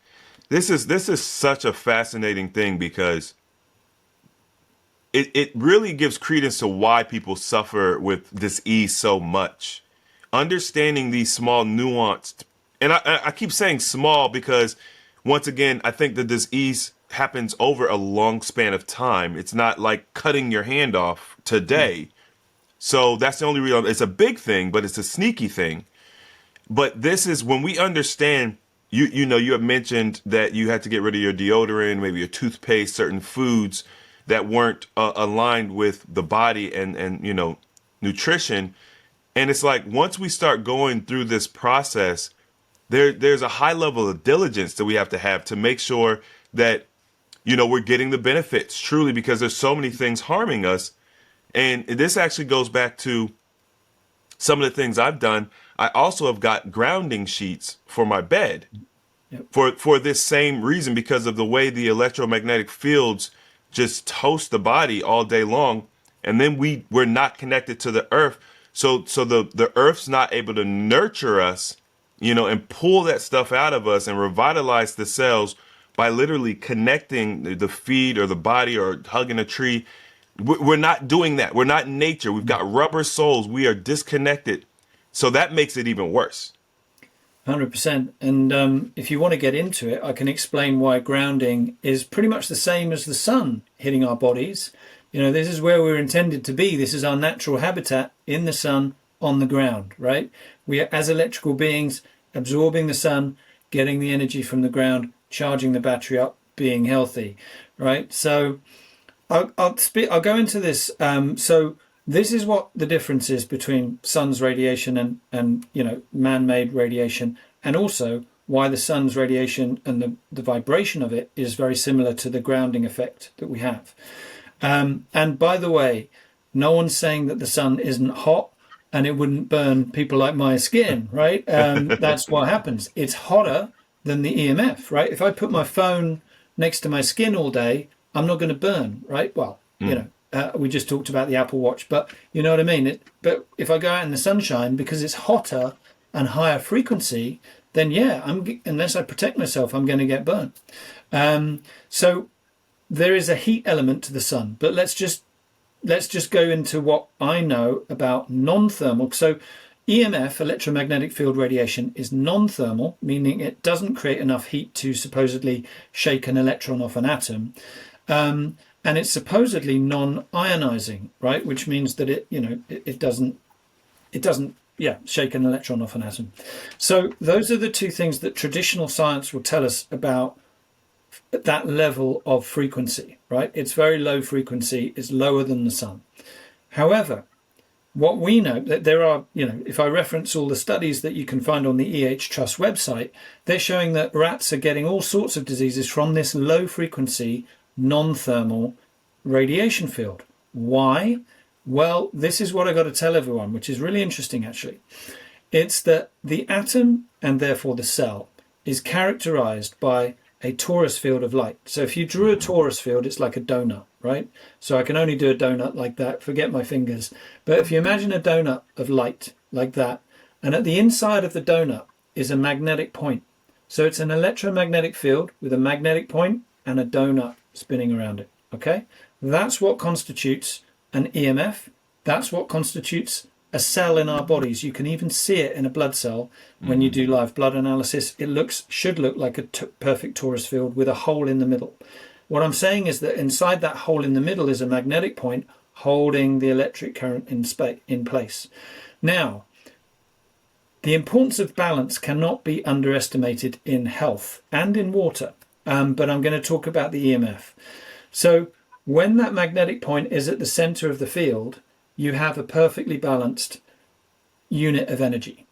this is such a fascinating thing, because it really gives credence to why people suffer with disease so much. Understanding these small nuanced, and I keep saying small because, once again, I think the disease happens over a long span of time. It's not like cutting your hand off today. So that's the only reason. It's a big thing, but it's a sneaky thing. But this is when we understand. You have mentioned that you had to get rid of your deodorant, maybe your toothpaste, certain foods that weren't aligned with the body and nutrition. And it's like, once we start going through this process, there's a high level of diligence that we have to make sure that we're getting the benefits truly, because there's so many things harming us. And this actually goes back to some of the things I've done. I also have got grounding sheets for my bed. Yep. For this same reason, because of the way the electromagnetic fields just toast the body all day long. And then we're not connected to the earth. So the earth's not able to nurture us, and pull that stuff out of us and revitalize the cells by literally connecting the feet or the body or hugging a tree. We're not doing that. We're not in nature. We've got rubber soles. We are disconnected. So that makes it even worse. 100%. And if you want to get into it, I can explain why grounding is pretty much the same as the sun hitting our bodies. This is where we're intended to be. This is our natural habitat, in the sun, on the ground, right? We are, as electrical beings, absorbing the sun, getting the energy from the ground, charging the battery up, being healthy, right? So I'll go into this. So this is what the difference is between sun's radiation and man-made radiation, and also why the sun's radiation and the vibration of it is very similar to the grounding effect that we have. And by the way, no one's saying that the sun isn't hot and it wouldn't burn people like my skin, right? That's what happens. It's hotter than the EMF, right? If I put my phone next to my skin all day, I'm not going to burn, right? Well, we just talked about the Apple Watch, but you know what I mean? But if I go out in the sunshine, because it's hotter and higher frequency, then yeah, unless I protect myself, I'm going to get burnt. So there is a heat element to the sun, but let's just go into what I know about non-thermal. So EMF, electromagnetic field radiation, is non-thermal, meaning it doesn't create enough heat to supposedly shake an electron off an atom. And it's supposedly non-ionizing, right? Which means that it doesn't shake an electron off an atom. So those are the two things that traditional science will tell us about that level of frequency, right? It's very low frequency, it's lower than the sun. However, what we know, that there are, if I reference all the studies that you can find on the EH Trust website, they're showing that rats are getting all sorts of diseases from this low frequency, non-thermal radiation field. Why? Well, this is what I got to tell everyone, which is really interesting actually. It's that the atom, and therefore the cell, is characterized by a torus field of light. So if you drew a torus field, it's like a donut, right? So I can only do a donut like that, forget my fingers. But if you imagine a donut of light like that, and at the inside of the donut is a magnetic point. So it's an electromagnetic field with a magnetic point and a donut spinning around it, okay? That's what constitutes an EMF. That's what constitutes a cell in our bodies. You can even see it in a blood cell when you do live blood analysis. It should look like a perfect torus field with a hole in the middle. What I'm saying is that inside that hole in the middle is a magnetic point holding the electric current in place. Now, the importance of balance cannot be underestimated in health and in water, but I'm going to talk about the EMF. So when that magnetic point is at the center of the field, you have a perfectly balanced unit of energy,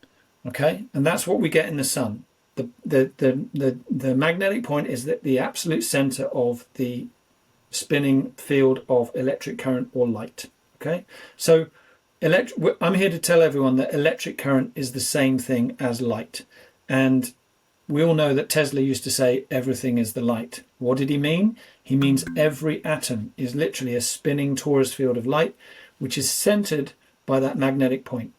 okay? And that's what we get in the sun. The magnetic point is the absolute center of the spinning field of electric current or light, okay? So I'm here to tell everyone that electric current is the same thing as light. And we all know that Tesla used to say everything is the light. What did he mean? He means every atom is literally a spinning torus field of light, which is centered by that magnetic point.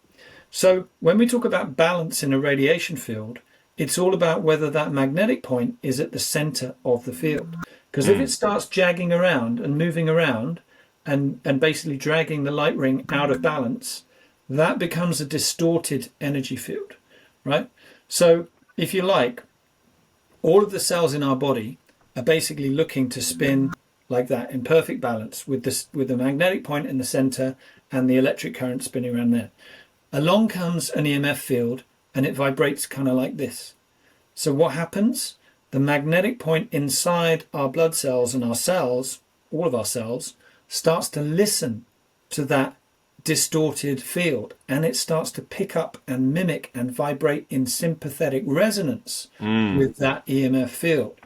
So when we talk about balance in a radiation field, it's all about whether that magnetic point is at the center of the field. Because if it starts jagging around and moving around and basically dragging the light ring out of balance, that becomes a distorted energy field, right? So if you like, all of the cells in our body are basically looking to spin like that in perfect balance with the magnetic point in the center and the electric current spinning around there. Along comes an EMF field and it vibrates kind of like this. So what happens? The magnetic point inside our blood cells and our cells, all of our cells, starts to listen to that distorted field, and it starts to pick up and mimic and vibrate in sympathetic resonance with that EMF field.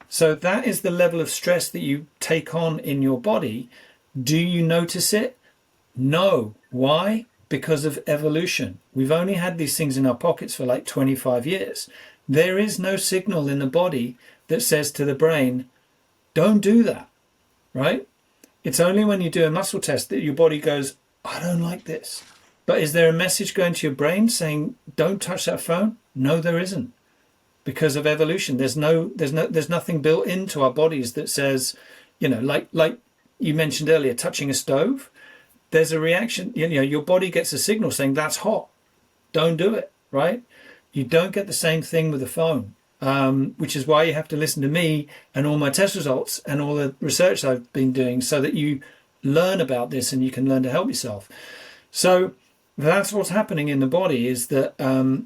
So that is the level of stress that you take on in your body. Do you notice it? No. Why? Because of evolution. We've only had these things in our pockets for like 25 years. There is no signal in the body that says to the brain, don't do that, right? It's only when you do a muscle test that your body goes, I don't like this. But is there a message going to your brain saying, don't touch that phone? No, there isn't. Because of evolution, there's nothing built into our bodies that says, like you mentioned earlier, touching a stove. There's a reaction. Your body gets a signal saying that's hot. Don't do it. Right? You don't get the same thing with a phone, which is why you have to listen to me and all my test results and all the research I've been doing, so that you learn about this and you can learn to help yourself. So that's what's happening in the body, is that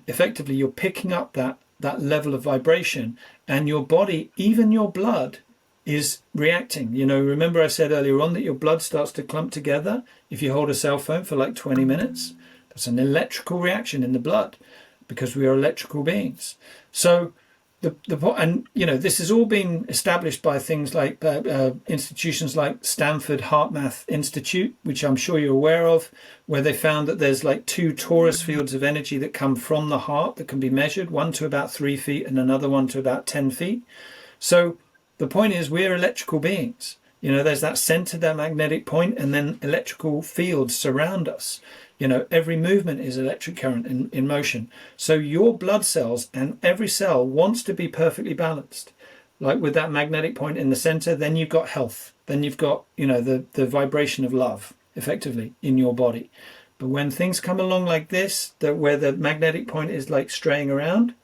effectively you're picking up that level of vibration, and your body, even your blood, is reacting. Remember I said earlier on that your blood starts to clump together if you hold a cell phone for like 20 minutes. That's an electrical reaction in the blood, because we are electrical beings. So this has all been established by things like institutions like Stanford HeartMath Institute, which I'm sure you're aware of, where they found that there's like 2 torus fields of energy that come from the heart that can be measured, one to about 3 feet and another one to about 10 feet. So the point is, we're electrical beings. There's that center, that magnetic point, and then electrical fields surround us. Every movement is electric current in motion. So your blood cells, and every cell wants to be perfectly balanced. Like with that magnetic point in the center, then you've got health. Then you've got, the vibration of love, effectively, in your body. But when things come along like this, where the magnetic point is like straying around,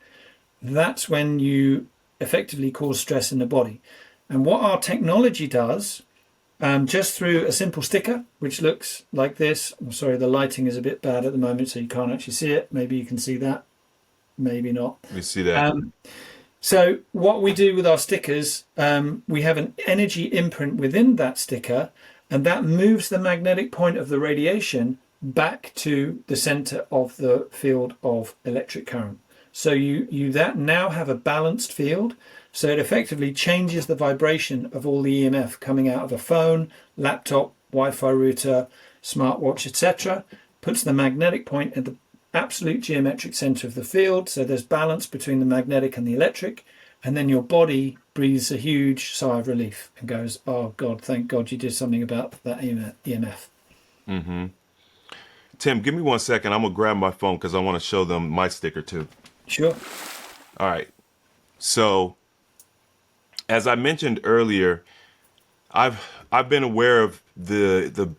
that's when you effectively cause stress in the body. And what our technology does, just through a simple sticker, which looks like this. I'm sorry, the lighting is a bit bad at the moment, so you can't actually see it. Maybe you can see that, maybe not. We see that. So what we do with our stickers, we have an energy imprint within that sticker, and that moves the magnetic point of the radiation back to the center of the field of electric current. So you that now have a balanced field. So it effectively changes the vibration of all the EMF coming out of a phone, laptop, Wi-Fi router, smartwatch, etc. Puts the magnetic point at the absolute geometric center of the field. So there's balance between the magnetic and the electric. and then your body breathes a huge sigh of relief and goes, "Oh God, thank God you did something about that EMF." Tim, give me 1 second. I'm gonna grab my phone because I want to show them my sticker too. Sure. All right. So, as I mentioned earlier, I've been aware of the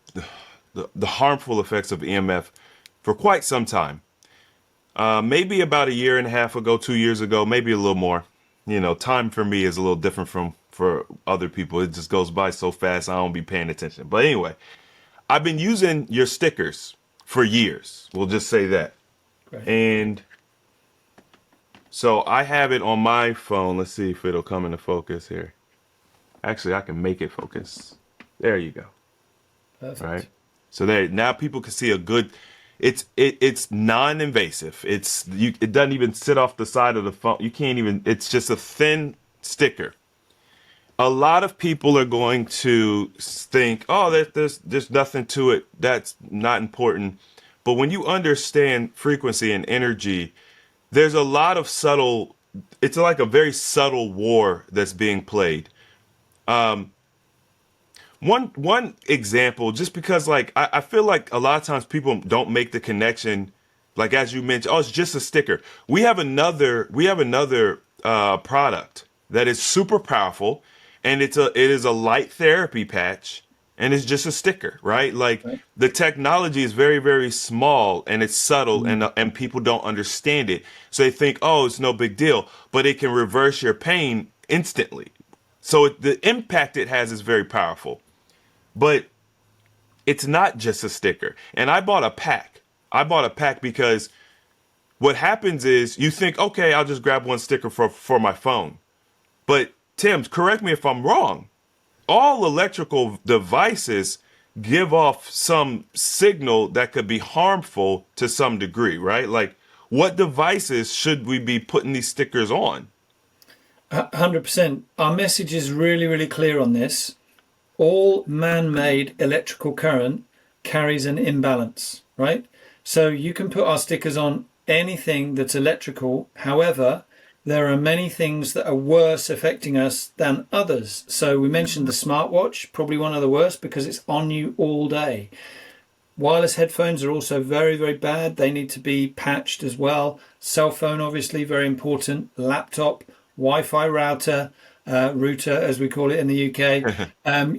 harmful effects of EMF for quite some time. Maybe about a year and a half ago, 2 years ago, maybe a little more. You know, time for me is a little different from for other people. It just goes by so fast, I don't be paying attention. But anyway, I've been using your stickers for years. We'll just say that. Great. And so I have it on my phone. Let's see if it'll come into focus here. Actually, I can make it focus. There you go. All right. Perfect. So there now people can see a good it's non-invasive. It doesn't even sit off the side of the phone. You can't even it's just a thin sticker. A lot of people are going to think, "Oh, there's nothing to it. That's not important." But when you understand frequency and energy, there's a lot of subtle it's like a very subtle war that's being played. One example, just because like I feel like a lot of times people don't make the connection, like as you mentioned, oh, it's just a sticker. We have another product that is super powerful, and it is a light therapy patch, and it's just a sticker, right? Like Right. the technology is very, very small and it's subtle, Mm. and people don't understand it, so they think, oh, it's no big deal, but it can reverse your pain instantly. So the impact it has is very powerful. But it's not just a sticker. And I bought a pack. I bought a pack because what happens is you think, okay, I'll just grab one sticker for my phone. But Tim, correct me if I'm wrong. All electrical devices give off some signal that could be harmful to some degree, right? Like, what devices should we be putting these stickers on? 100%. Our message is really, really clear on this. All man-made electrical current carries an imbalance, right? So you can put our stickers on anything that's electrical. However, there are many things that are worse affecting us than others. So we mentioned the smartwatch, probably one of the worst because it's on you all day. Wireless headphones are also very, very bad. They need to be patched as well. Cell phone, obviously, very important. Laptop, Wi-Fi router, as we call it in the UK.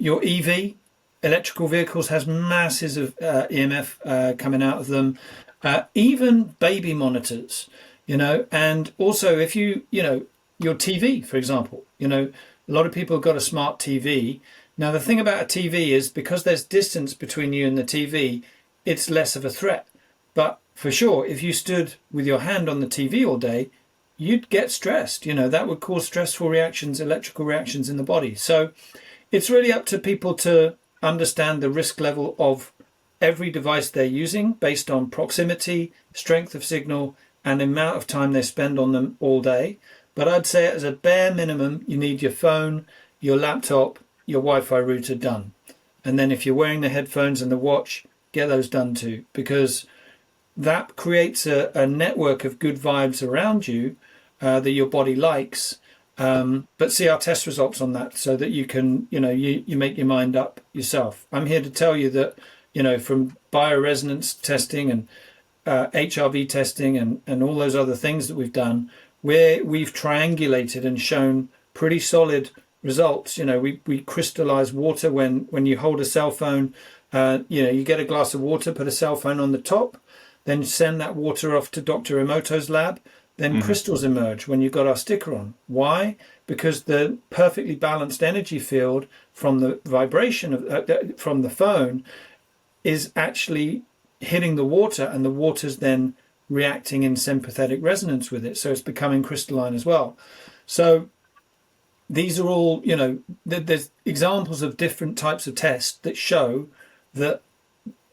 Your EV, electrical vehicles, has masses of EMF coming out of them. Even baby monitors, and also if your TV, for example, a lot of people have got a smart TV. Now, the thing about a TV is because there's distance between you and the TV, it's less of a threat. But for sure, if you stood with your hand on the TV all day, you'd get stressed. That would cause stressful reactions, electrical reactions in the body. So it's really up to people to understand the risk level of every device they're using based on proximity, strength of signal, and the amount of time they spend on them all day. But I'd say as a bare minimum, you need your phone, your laptop, your Wi-Fi router done. And then if you're wearing the headphones and the watch, get those done too, because that creates a network of good vibes around you that your body likes. But see our test results on that so that you can, you make your mind up yourself. I'm here to tell you that, from bioresonance testing and HRV testing and all those other things that we've done, where we've triangulated and shown pretty solid results. We crystallize water when you hold a cell phone. You get a glass of water, put a cell phone on the top, then send that water off to Dr. Emoto's lab. Then crystals emerge when you've got our sticker on. Why? Because the perfectly balanced energy field from the vibration from the phone is actually hitting the water, and the water's then reacting in sympathetic resonance with it. So it's becoming crystalline as well. So these are all, there's examples of different types of tests that show that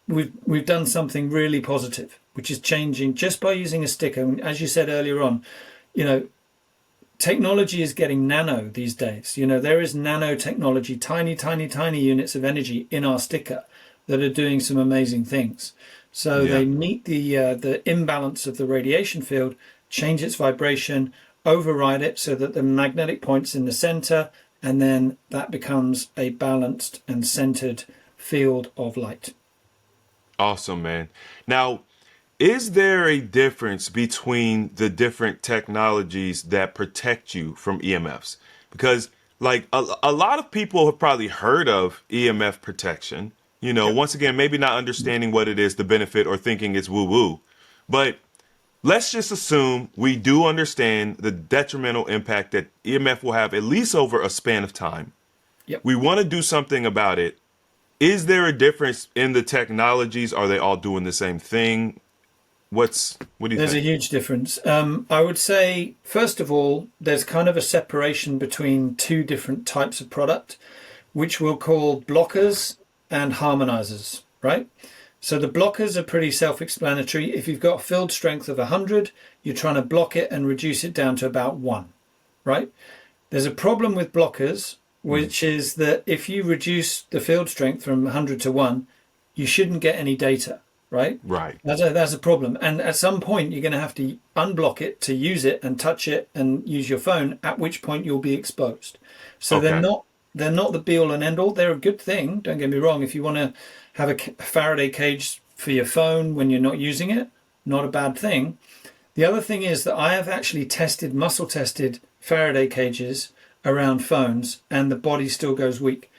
we've done something really positive, which is changing just by using a sticker. And as you said earlier on, technology is getting nano these days. There is nanotechnology, tiny, tiny, tiny units of energy in our sticker that are doing some amazing things. So Yeah. they meet the imbalance of the radiation field, change its vibration, override it so that the magnetic point's in the center, and then that becomes a balanced and centered field of light. Awesome, man. Now, is there a difference between the different technologies that protect you from EMFs? Because, like, a lot of people have probably heard of EMF protection. You know, Yep. once again, maybe not understanding what it is, the benefit, or thinking it's woo woo. But let's just assume we do understand the detrimental impact that EMF will have, at least over a span of time. Yep. We want to do something about it. Is there a difference in the technologies? Are they all doing the same thing? What do you There's a think? huge difference. I would say, first of all, there's kind of a separation between two different types of product, which we'll call blockers and harmonizers, right? So the blockers are pretty self-explanatory. If you've got a field strength of 100, you're trying to block it and reduce it down to about 1, right? There's a problem with blockers, which is that if you reduce the field strength from 100 to 1, you shouldn't get any data, right? Right. That's a problem. And at some point, you're going to have to unblock it to use it and touch it and use your phone, at which point you'll be exposed. So Okay. they're not the be all and end all. They're a good thing. Don't get me wrong. If you want to have a Faraday cage for your phone when you're not using it, not a bad thing. The other thing is that I have actually muscle tested Faraday cages around phones, and the body still goes weak.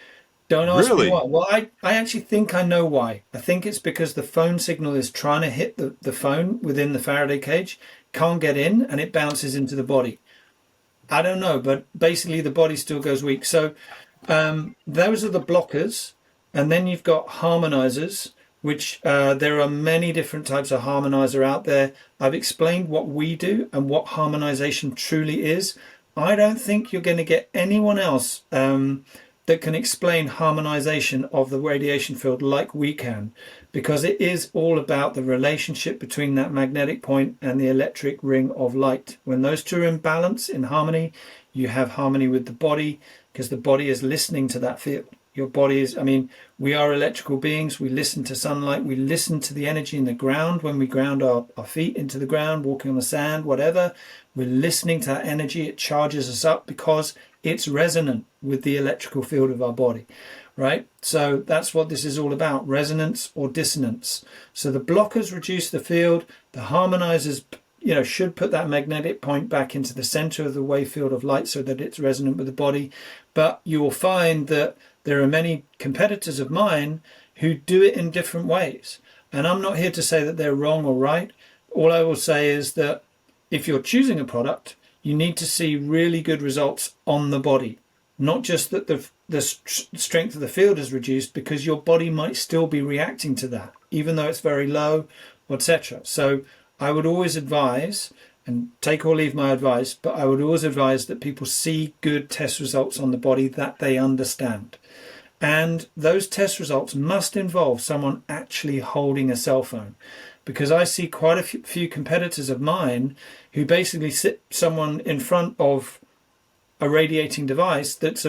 Don't ask me Really? why. Well, I actually think I know why. I think it's because the phone signal is trying to hit the phone within the Faraday cage, can't get in, and it bounces into the body. I don't know, but basically the body still goes weak. So those are the blockers. And then you've got harmonizers, which there are many different types of harmonizer out there. I've explained what we do and what harmonization truly is. I don't think you're going to get anyone else that can explain harmonization of the radiation field like we can, because it is all about the relationship between that magnetic point and the electric ring of light. When those two are in balance, in harmony, you have harmony with the body, because the body is listening to that field. Your body is, I mean, we are electrical beings. We listen to sunlight. We listen to the energy in the ground when we ground our feet into the ground, walking on the sand, whatever. We're listening to that energy. It charges us up because it's resonant with the electrical field of our body, right? So that's what this is all about, resonance or dissonance. So the blockers reduce the field. The harmonizers, should put that magnetic point back into the center of the wave field of light so that it's resonant with the body. But you will find that there are many competitors of mine who do it in different ways. And I'm not here to say that they're wrong or right. All I will say is that if you're choosing a product, you need to see really good results on the body, not just that the strength of the field is reduced, because your body might still be reacting to that, even though it's very low, etc. So I would always advise, and take or leave my advice, but I would always advise that people see good test results on the body that they understand. And those test results must involve someone actually holding a cell phone, because I see quite a few competitors of mine who basically sit someone in front of a radiating device that's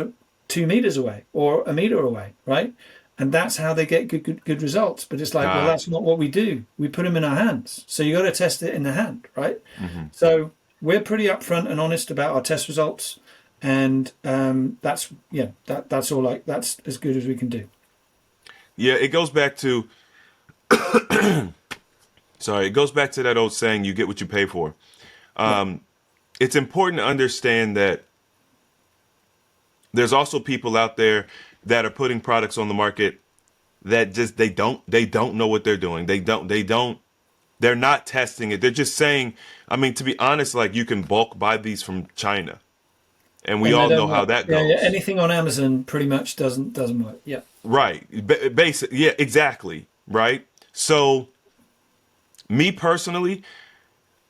2 meters away or a meter away, right? And that's how they get good results. But it's like, well, Ah. that's not what we do. We put them in our hands. So you got to test it in the hand, right? So we're pretty upfront and honest about our test results. And that's as good as we can do. Yeah, it goes back to sorry, it goes back to that old saying, you get what you pay for. Yeah. It's important to understand that there's also people out there that are putting products on the market that just they don't know what they're doing. They're not testing it. They're just saying, I mean, to be honest, like, you can bulk buy these from China, and we And they all know don't how work. that Yeah, yeah. goes. Anything on Amazon pretty much doesn't work. Yeah. Right. Basic. Yeah, exactly. Right. So me personally,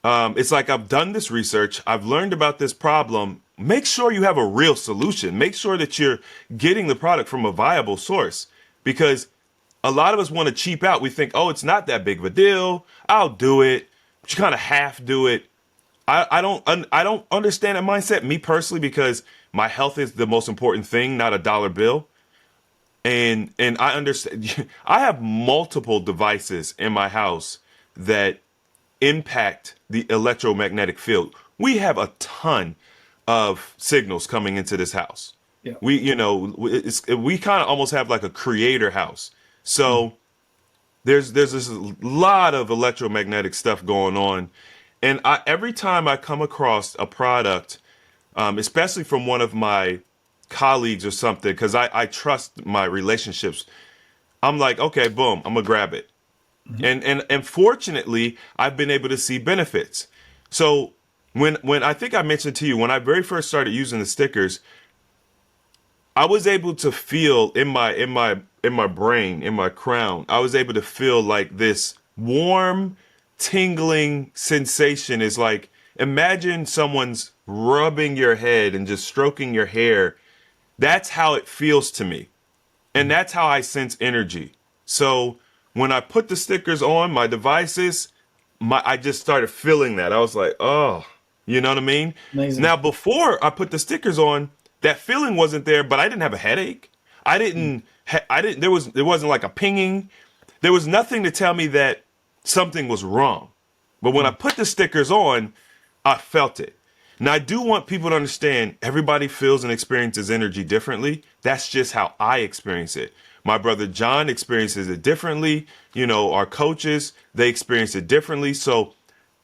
it's like, I've done this research. I've learned about this problem. Make sure you have a real solution. Make sure that you're getting the product from a viable source, because a lot of us want to cheap out. We think, oh, it's not that big of a deal. I'll do it. But you kind of half do it. I don't understand that mindset, me personally, because my health is the most important thing, not a dollar bill. And I understand. I have multiple devices in my house that impact the electromagnetic field. we have a ton of signals coming into this house. Yeah. We, we kind of almost have like a creator house. So there's this lot of electromagnetic stuff going on. And every time I come across a product, especially from one of my colleagues or something, because I trust my relationships, I'm like, okay, boom, I'm gonna grab it. And fortunately, I've been able to see benefits. So when I think I mentioned to you, when I very first started using the stickers, I was able to feel in my brain, in my crown, I was able to feel like this warm, tingling sensation. Is like, imagine someone's rubbing your head and just stroking your hair. That's how it feels to me. And that's how I sense energy. So when I put the stickers on my devices, I just started feeling that. I was like, oh, you know what I mean? Amazing. Now, before I put the stickers on, that feeling wasn't there, but I didn't have a headache. There wasn't like a pinging. There was nothing to tell me that something was wrong. But when I put the stickers on, I felt it. Now, I do want people to understand everybody feels and experiences energy differently. That's just how I experience it. My brother John experiences it differently. Our coaches, they experience it differently. So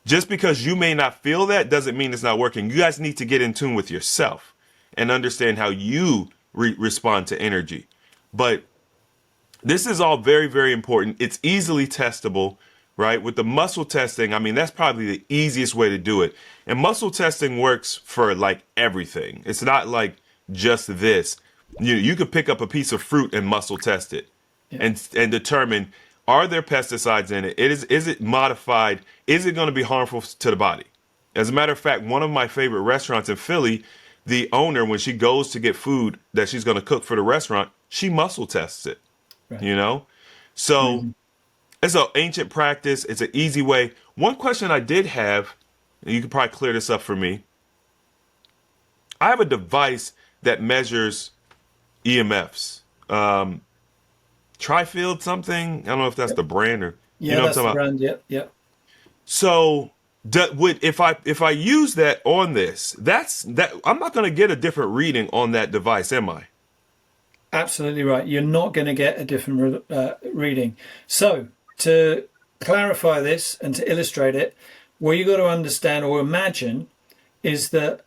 just because you may not feel that doesn't mean it's not working. You guys need to get in tune with yourself and understand how you respond to energy. But this is all very, very important. It's easily testable, right? With the muscle testing, I mean, that's probably the easiest way to do it. And muscle testing works for like everything. It's not like just this. You could pick up a piece of fruit and muscle test it, and determine, are there pesticides in it? Is it modified? Is it going to be harmful to the body? As a matter of fact, one of my favorite restaurants in Philly, the owner, when she goes to get food that she's going to cook for the restaurant, she muscle tests it. Right. So it's an ancient practice. It's an easy way. One question I did have, and you could probably clear this up for me. I have a device that measures EMFs. Trifield something. I don't know if that's the brand or that's the brand. Yep. So if I use that on this, that I'm not going to get a different reading on that device, am I? Absolutely right. You're not going to get a different reading. So to clarify this and to illustrate it, what you got to understand or imagine is that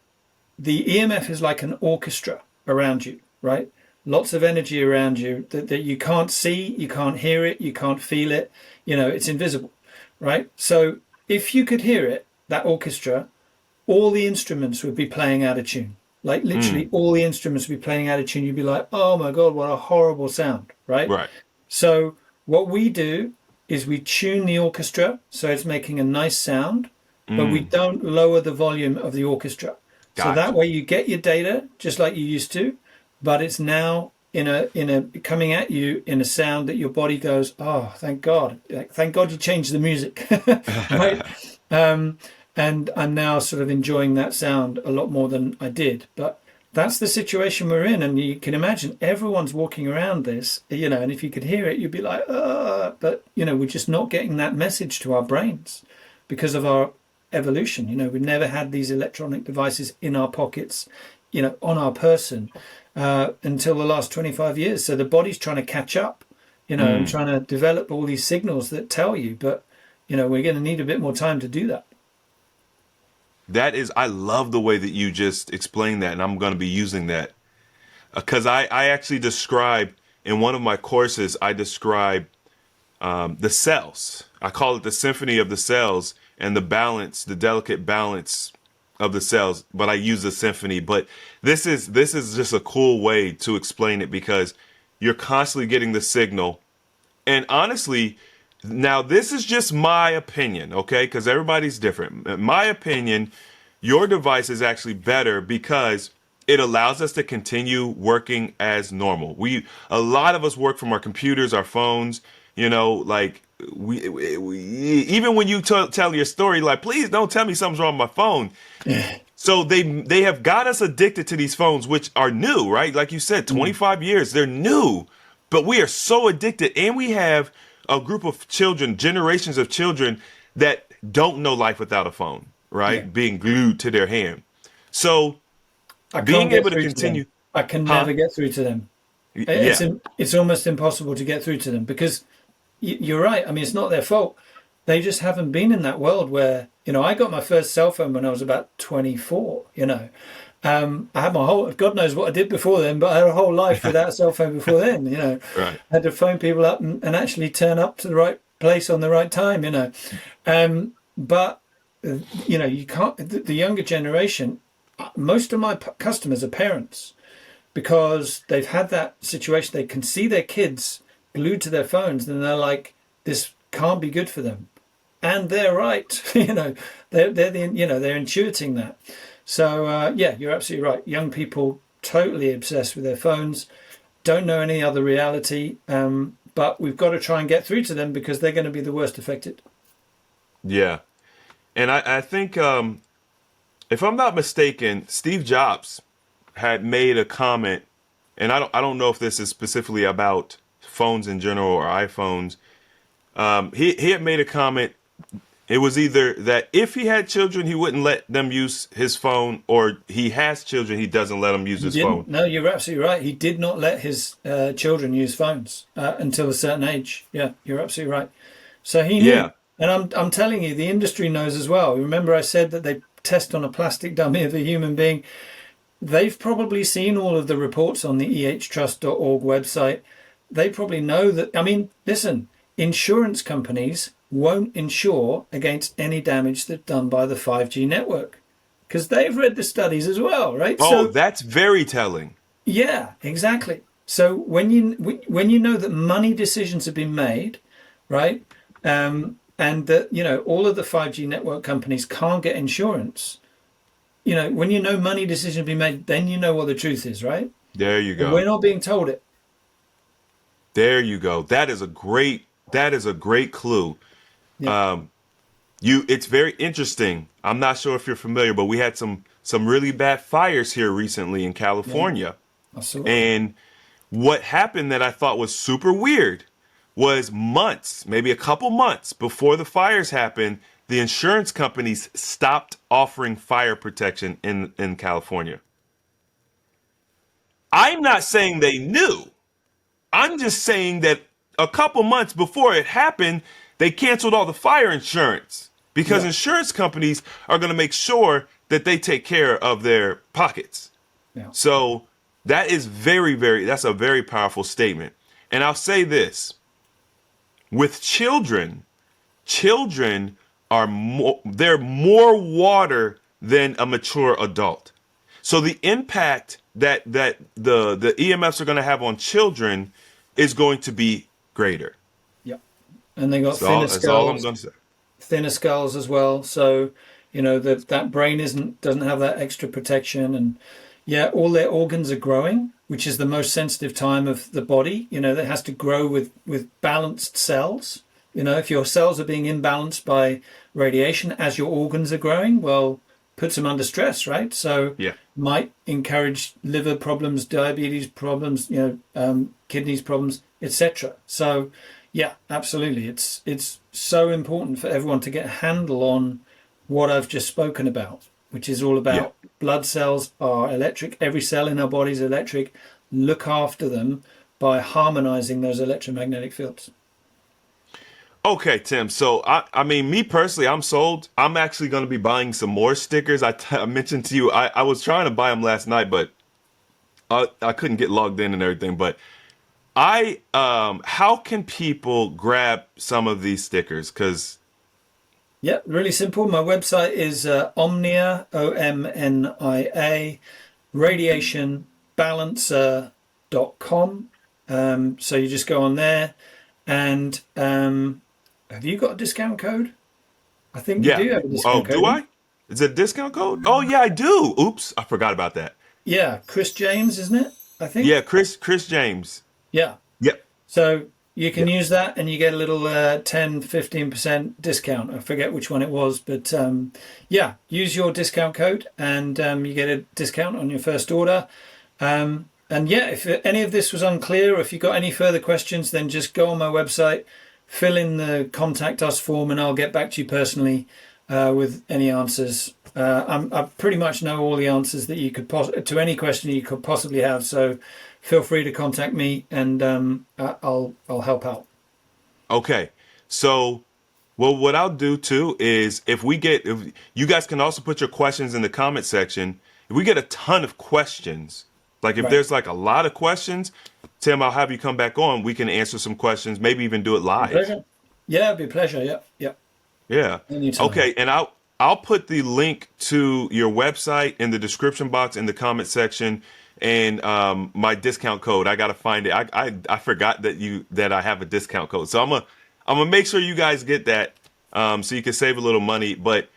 the EMF is like an orchestra around you, right? Lots of energy around you that you can't see, you can't hear it, you can't feel it. It's invisible, right? So if you could hear it, that orchestra, all the instruments would be playing out of tune. Like literally all the instruments would be playing out of tune. You'd be like, oh my God, what a horrible sound, right? Right. So what we do is we tune the orchestra so it's making a nice sound, but we don't lower the volume of the orchestra. Gotcha. So that way you get your data just like you used to, but it's now in a coming at you in a sound that your body goes, oh, thank God. Thank God you changed the music. Right? And I'm now sort of enjoying that sound a lot more than I did. But that's the situation we're in. And you can imagine everyone's walking around this, and if you could hear it, you'd be like, but, we're just not getting that message to our brains because of our evolution. We've never had these electronic devices in our pockets, on our person until the last 25 years. So the body's trying to catch up, and trying to develop all these signals that tell you. But, we're going to need a bit more time to do that. I love the way that you just explained that, and I'm going to be using that because I actually describe in one of my courses, I describe the cells. I call it the symphony of the cells and the balance, the delicate balance of the cells, but I use the symphony. But this is just a cool way to explain it because you're constantly getting the signal. And honestly, now this is just my opinion, okay? Because everybody's different. In my opinion, your device is actually better because it allows us to continue working as normal. A lot of us work from our computers, our phones, like we even when you tell your story, like, please don't tell me something's wrong with my phone. So they have got us addicted to these phones, which are new, right? Like you said, 25 years, they're new, but we are so addicted. And we have a group of children, generations of children that don't know life without a phone. Yeah. right? Being glued to their hand. So I can't being get able to through to them. continue, I can huh? never get through to them. Yeah. It's almost impossible to get through to them because you're right. I mean, it's not their fault. They just haven't been in that world where, I got my first cell phone when I was about 24, I had my whole, God knows what I did before then, but I had a whole life without a cell phone before then. Right. I had to phone people up and actually turn up to the right place on the right time. But, you can't, the younger generation, most of my customers are parents because they've had that situation. They can see their kids glued to their phones and they're like, this can't be good for them. And they're right. They're intuiting that. So yeah, you're absolutely right. Young people totally obsessed with their phones, don't know any other reality. But we've got to try and get through to them because they're going to be the worst affected. Yeah. And I think, if I'm not mistaken, Steve Jobs had made a comment, and I don't know if this is specifically about phones in general or iPhones. He had made a comment. It was either that if he had children, he wouldn't let them use his phone, or he has children, he doesn't let them use He his phone. didn't. No, you're absolutely right. He did not let his children use phones until a certain age. Yeah, you're absolutely right. So he knew, Yeah. and I'm telling you, the industry knows as well. Remember, I said that they test on a plastic dummy of a human being. They've probably seen all of the reports on the ehtrust.org website. They probably know that. I mean, listen, insurance companies won't insure against any damage that's done by the 5G network because they've read the studies as well, right? Oh, So that's very telling. yeah, exactly. So when you know that money decisions have been made, right, and that all of the 5G network companies can't get insurance, when you know money decisions have been made, then you know what the truth is, right? There you We're go. not being told it. There you go. That is a great clue. Yeah, It's very interesting. I'm not sure if you're familiar, but we had some really bad fires here recently in yeah, California. I saw it. And what happened that I thought was super weird was months, maybe a couple months before the fires happened, the insurance companies stopped offering fire protection in California. I'm not saying they knew. I'm just saying that a couple months before it happened, they canceled all the fire insurance because Yeah, insurance companies are going to make sure that they take care of their pockets. yeah, So that's a very powerful statement. And I'll say this with children they're more water than a mature adult. So the impact that the EMFs are going to have on children is going to be greater. yeah. And they got That's all I'm going to say. thinner skulls as well. So that brain doesn't have that extra protection, and yeah, all their organs are growing, which is the most sensitive time of the body. That has to grow with balanced cells. If your cells are being imbalanced by radiation as your organs are growing, well, puts them under stress, right? So Yeah. might encourage liver problems, diabetes problems, kidneys problems, etc. So yeah, absolutely. It's so important for everyone to get a handle on what I've just spoken about, which is all Yeah. about blood cells are electric. Every cell in our body is electric. Look after them by harmonizing those electromagnetic fields. Okay, Tim. So I mean, me personally, I'm sold. I'm actually going to be buying some more stickers. I mentioned to you, I was trying to buy them last night, but I couldn't get logged in and everything. But how can people grab some of these stickers? Because Yeah, really simple. My website is Omnia, OMNIA, radiationbalancer.com. So you just go on there and have you got a discount code? I think you yeah. do have a Oh, discount code. do I? Is it a discount code? Oh, yeah, I do. Oops, I forgot about that. Yeah, Chris James, isn't it? I Yeah, think. Chris James. Yeah. Yep. So you can Yep. use that and you get a little 10, 15% discount. I forget which one it was, but yeah, use your discount code and you get a discount on your first order. And yeah, if any of this was unclear or if you've got any further questions, then just go on my website, fill in the contact us form, and I'll get back to you personally with any answers. I pretty much know all the answers that you could to any question you could possibly have. So feel free to contact me, and I'll help out. Okay. So, well, what I'll do too is if you guys can also put your questions in the comment section. If we get a ton of questions, like if Right. there's like a lot of questions, Tim, I'll have you come back on. We can answer some questions, maybe even do it live. Pleasure. Yeah, it'd be a pleasure. Yep. Yep. Yeah. Anytime. Okay. And I'll put the link to your website in the description box in the comment section, and my discount code. I gotta find it. I forgot that I have a discount code, so I'm gonna make sure you guys get that, so you can save a little money. But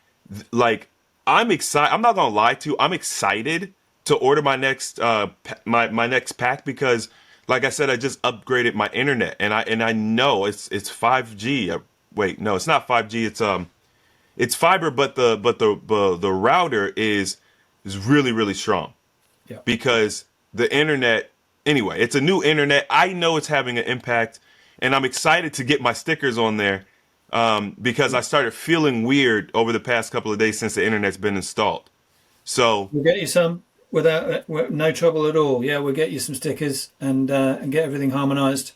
like, I'm excited. I'm not gonna lie to you. I'm excited to order my next my next pack because, like I said, I just upgraded my internet, and I know it's 5G. Wait, no, it's not 5G. It's fiber, but the router is really really strong Yeah. because the internet. Anyway, it's a new internet. I know it's having an impact, and I'm excited to get my stickers on there, because I started feeling weird over the past couple of days since the internet's been installed. So We'll get you some without no trouble at all. Yeah, we'll get you some stickers and get everything harmonized.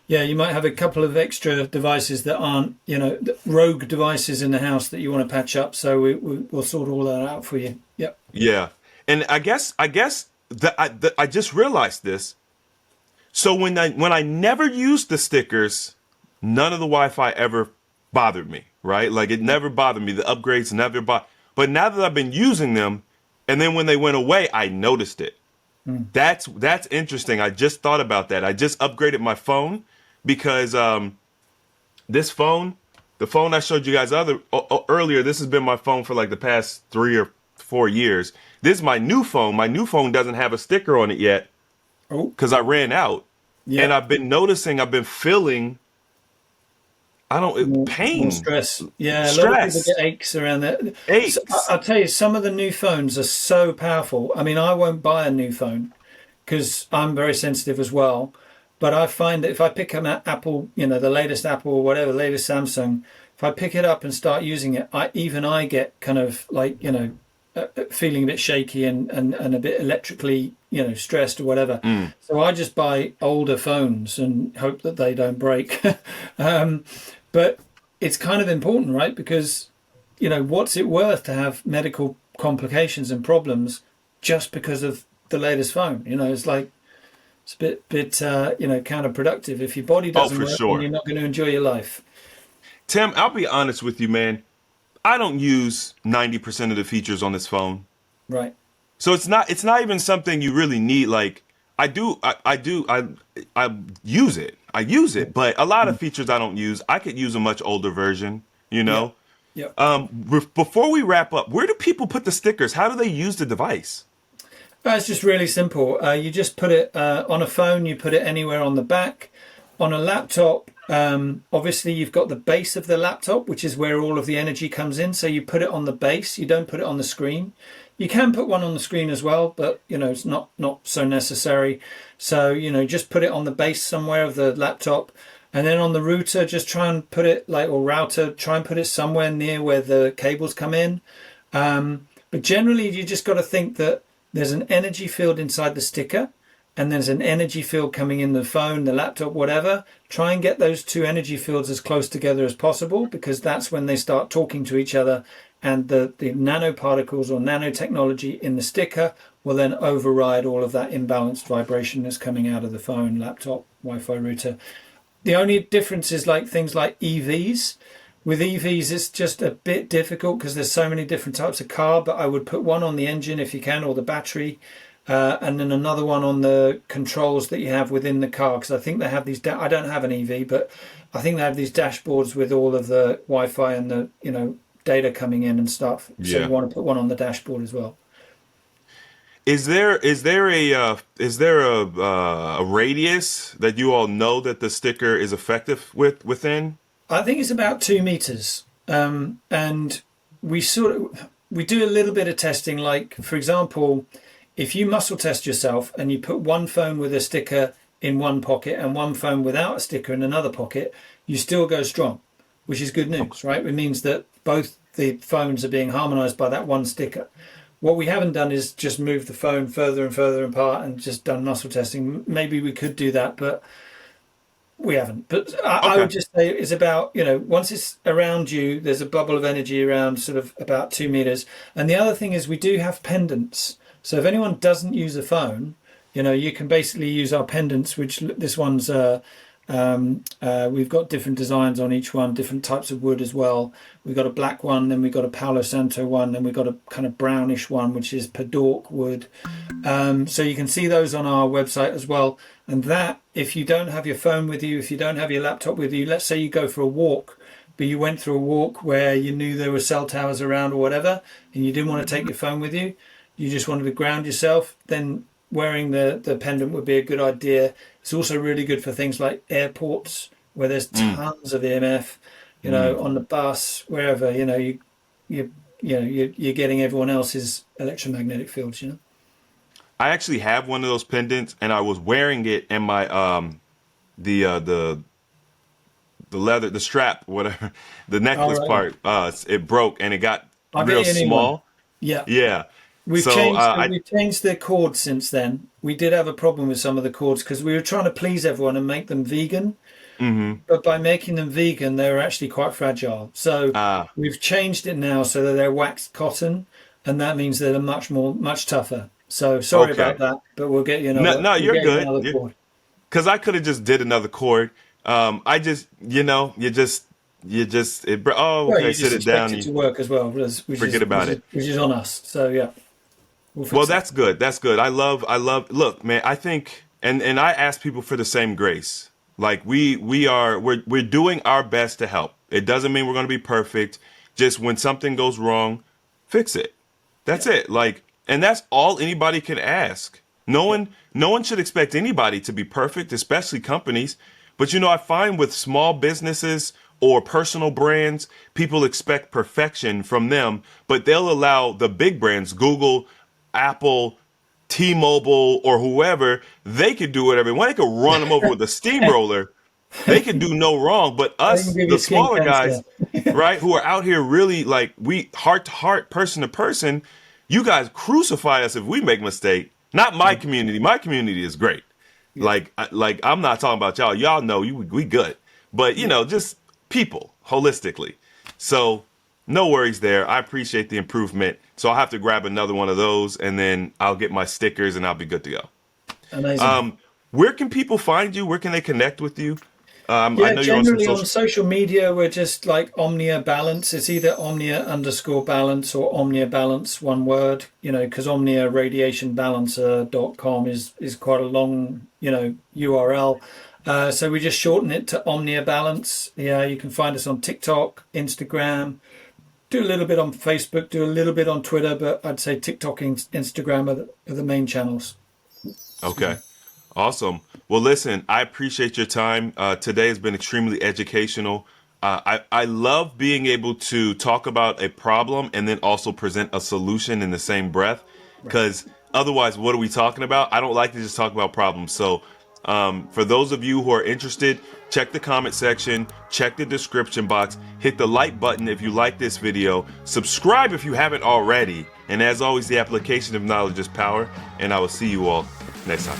Yeah, you might have a couple of extra devices that aren't, rogue devices in the house that you want to patch up. So we'll sort all that out for you. Yep. yeah, and I guess that I just realized this. So when I never used the stickers, none of the Wi-Fi ever bothered me, right? Like it never bothered me. The upgrades never bothered. But now that I've been using them, and then when they went away, I noticed it. That's interesting. I just thought about that. I just upgraded my phone because this phone, the phone I showed you guys earlier, this has been my phone for like the past 3 or 4 years. This is my new phone. My new phone doesn't have a sticker on it yet Oh, because I ran out. yeah. And I've been noticing, I've been feeling, pain, More stress. Yeah, a lot of people stress, get aches around that. So aches. I'll tell you, some of the new phones are so powerful. I mean, I won't buy a new phone because I'm very sensitive as well. But I find that if I pick up an Apple, the latest Apple or whatever, latest Samsung, if I pick it up and start using it, I get kind of like, feeling a bit shaky and a bit electrically, stressed or whatever. So I just buy older phones and hope that they don't break. But it's kind of important, right? Because, what's it worth to have medical complications and problems just because of the latest phone? It's like, it's a bit counterproductive. If your body Oh, doesn't for work, then sure. you're not going to enjoy your life. Tim, I'll be honest with you, man. I don't use 90% of the features on this phone. Right. So it's not even something you really need. Like I use it. I use it, but a lot of features I don't use. I could use a much older version, you Yeah. know? Yeah. Before we wrap up, where do people put the stickers? How do they use the device? It's just really simple. You just put it on a phone, you put it anywhere on the back. On a laptop, obviously you've got the base of the laptop, which is where all of the energy comes in. So you put it on the base, you don't put it on the screen. You can put one on the screen as well, but it's not so necessary. So, just put it on the base somewhere of the laptop. And then on the router, just try and put it or router, try and put it somewhere near where the cables come in. But generally, you just got to think that there's an energy field inside the sticker and there's an energy field coming in the phone, the laptop, whatever. Try and get those two energy fields as close together as possible, because that's when they start talking to each other, and the nanoparticles or nanotechnology in the sticker will then override all of that imbalanced vibration that's coming out of the phone, laptop, Wi-Fi router. The only difference is like things like EVs. With EVs, it's just a bit difficult because there's so many different types of car, but I would put one on the engine if you can, or the battery, and then another one on the controls that you have within the car. Because I think they have these, I don't have an EV, but I think they have these dashboards with all of the Wi-Fi and the, data coming in and stuff. So you Yeah. want to put one on the dashboard as well. Is there a radius that you all know that the sticker is effective within? I think it's about 2 meters. And we do a little bit of testing. Like, for example, if you muscle test yourself and you put one phone with a sticker in one pocket and one phone without a sticker in another pocket, you still go strong, which is good news, right? It means that both the phones are being harmonized by that one sticker. What we haven't done is just move the phone further and further apart and just done muscle testing. Maybe we could do that, but we haven't. But I Okay. would just say it's about, once it's around you, there's a bubble of energy around sort of about 2 meters. And the other thing is we do have pendants. So if anyone doesn't use a phone, you can basically use our pendants, which this one's, we've got different designs on each one, different types of wood as well. We've got a black one, then we've got a Palo Santo one, then we've got a kind of brownish one, which is Padork wood. So you can see those on our website as well. And that, if you don't have your phone with you, if you don't have your laptop with you, let's say you go for a walk, but you went through a walk where you knew there were cell towers around or whatever, and you didn't want to take your phone with you, you just wanted to ground yourself, then wearing the pendant would be a good idea. It's also really good for things like airports where there's tons of EMF, on the bus, wherever, you're getting everyone else's electromagnetic fields, I actually have one of those pendants, and I was wearing it, and my the leather, the strap, whatever, the All necklace right. part, it broke, and it got I'll real get you a new one. small. Yeah. Yeah. We've So changed I we've changed the cords since then. We did have a problem with some of the cords because we were trying to please everyone and make them vegan. hmm But by making them vegan, they were actually quite fragile. So ah we've changed it now so that they're waxed cotton, and that means they're much tougher. So sorry okay. about that, but we'll get you No, another. no, We'll you're get you good. another cord. Because I could have just did another chord. I just, oh, Well, okay, you sit just it expect down. it You to work as well, which forget is which about is it. which is on us. So yeah, we'll Well, fix that. that's good. That's good. Look, man, I think, and I ask people for the same grace. Like we're doing our best to help. It doesn't mean we're going to be perfect. Just when something goes wrong, fix it. That's Yeah, it. Like, and that's all anybody can ask. yeah, No one should expect anybody to be perfect, especially companies. But I find with small businesses or personal brands, people expect perfection from them, but they'll allow the big brands, Google, Apple, T-Mobile, or whoever, they could do whatever. When they could run them over with a steamroller, they could do no wrong. But they can us, give you the skin smaller cancer. guys, right, who are out here really like we heart to heart, person to person, you guys crucify us if we make a mistake. Not my community. My community is great. Yeah, Like I'm not talking about y'all. Y'all know we good. But yeah. just people holistically. So no worries there. I appreciate the improvement. So I'll have to grab another one of those, and then I'll get my stickers, and I'll be good to go. Amazing. Where can people find you? Where can they connect with you? I Yeah, know you're on some generally on social. social media, we're just like Omnia Balance. It's either Omnia underscore balance or Omnia Balance, one word, because Omnia Radiation Balancer.com is quite a long, URL. So we just shorten it to Omnia Balance. Yeah, you can find us on TikTok, Instagram, do a little bit on Facebook, do a little bit on Twitter, but I'd say TikTok and Instagram are the main channels. Excuse Okay. me. Awesome. Well, listen, I appreciate your time. Today has been extremely educational. I love being able to talk about a problem and then also present a solution in the same breath, Right. because otherwise, what are we talking about? I don't like to just talk about problems. So, for those of you who are interested, check the comment section, check the description box, hit the like button if you like this video, subscribe if you haven't already. And as always, the application of knowledge is power. And I will see you all next time.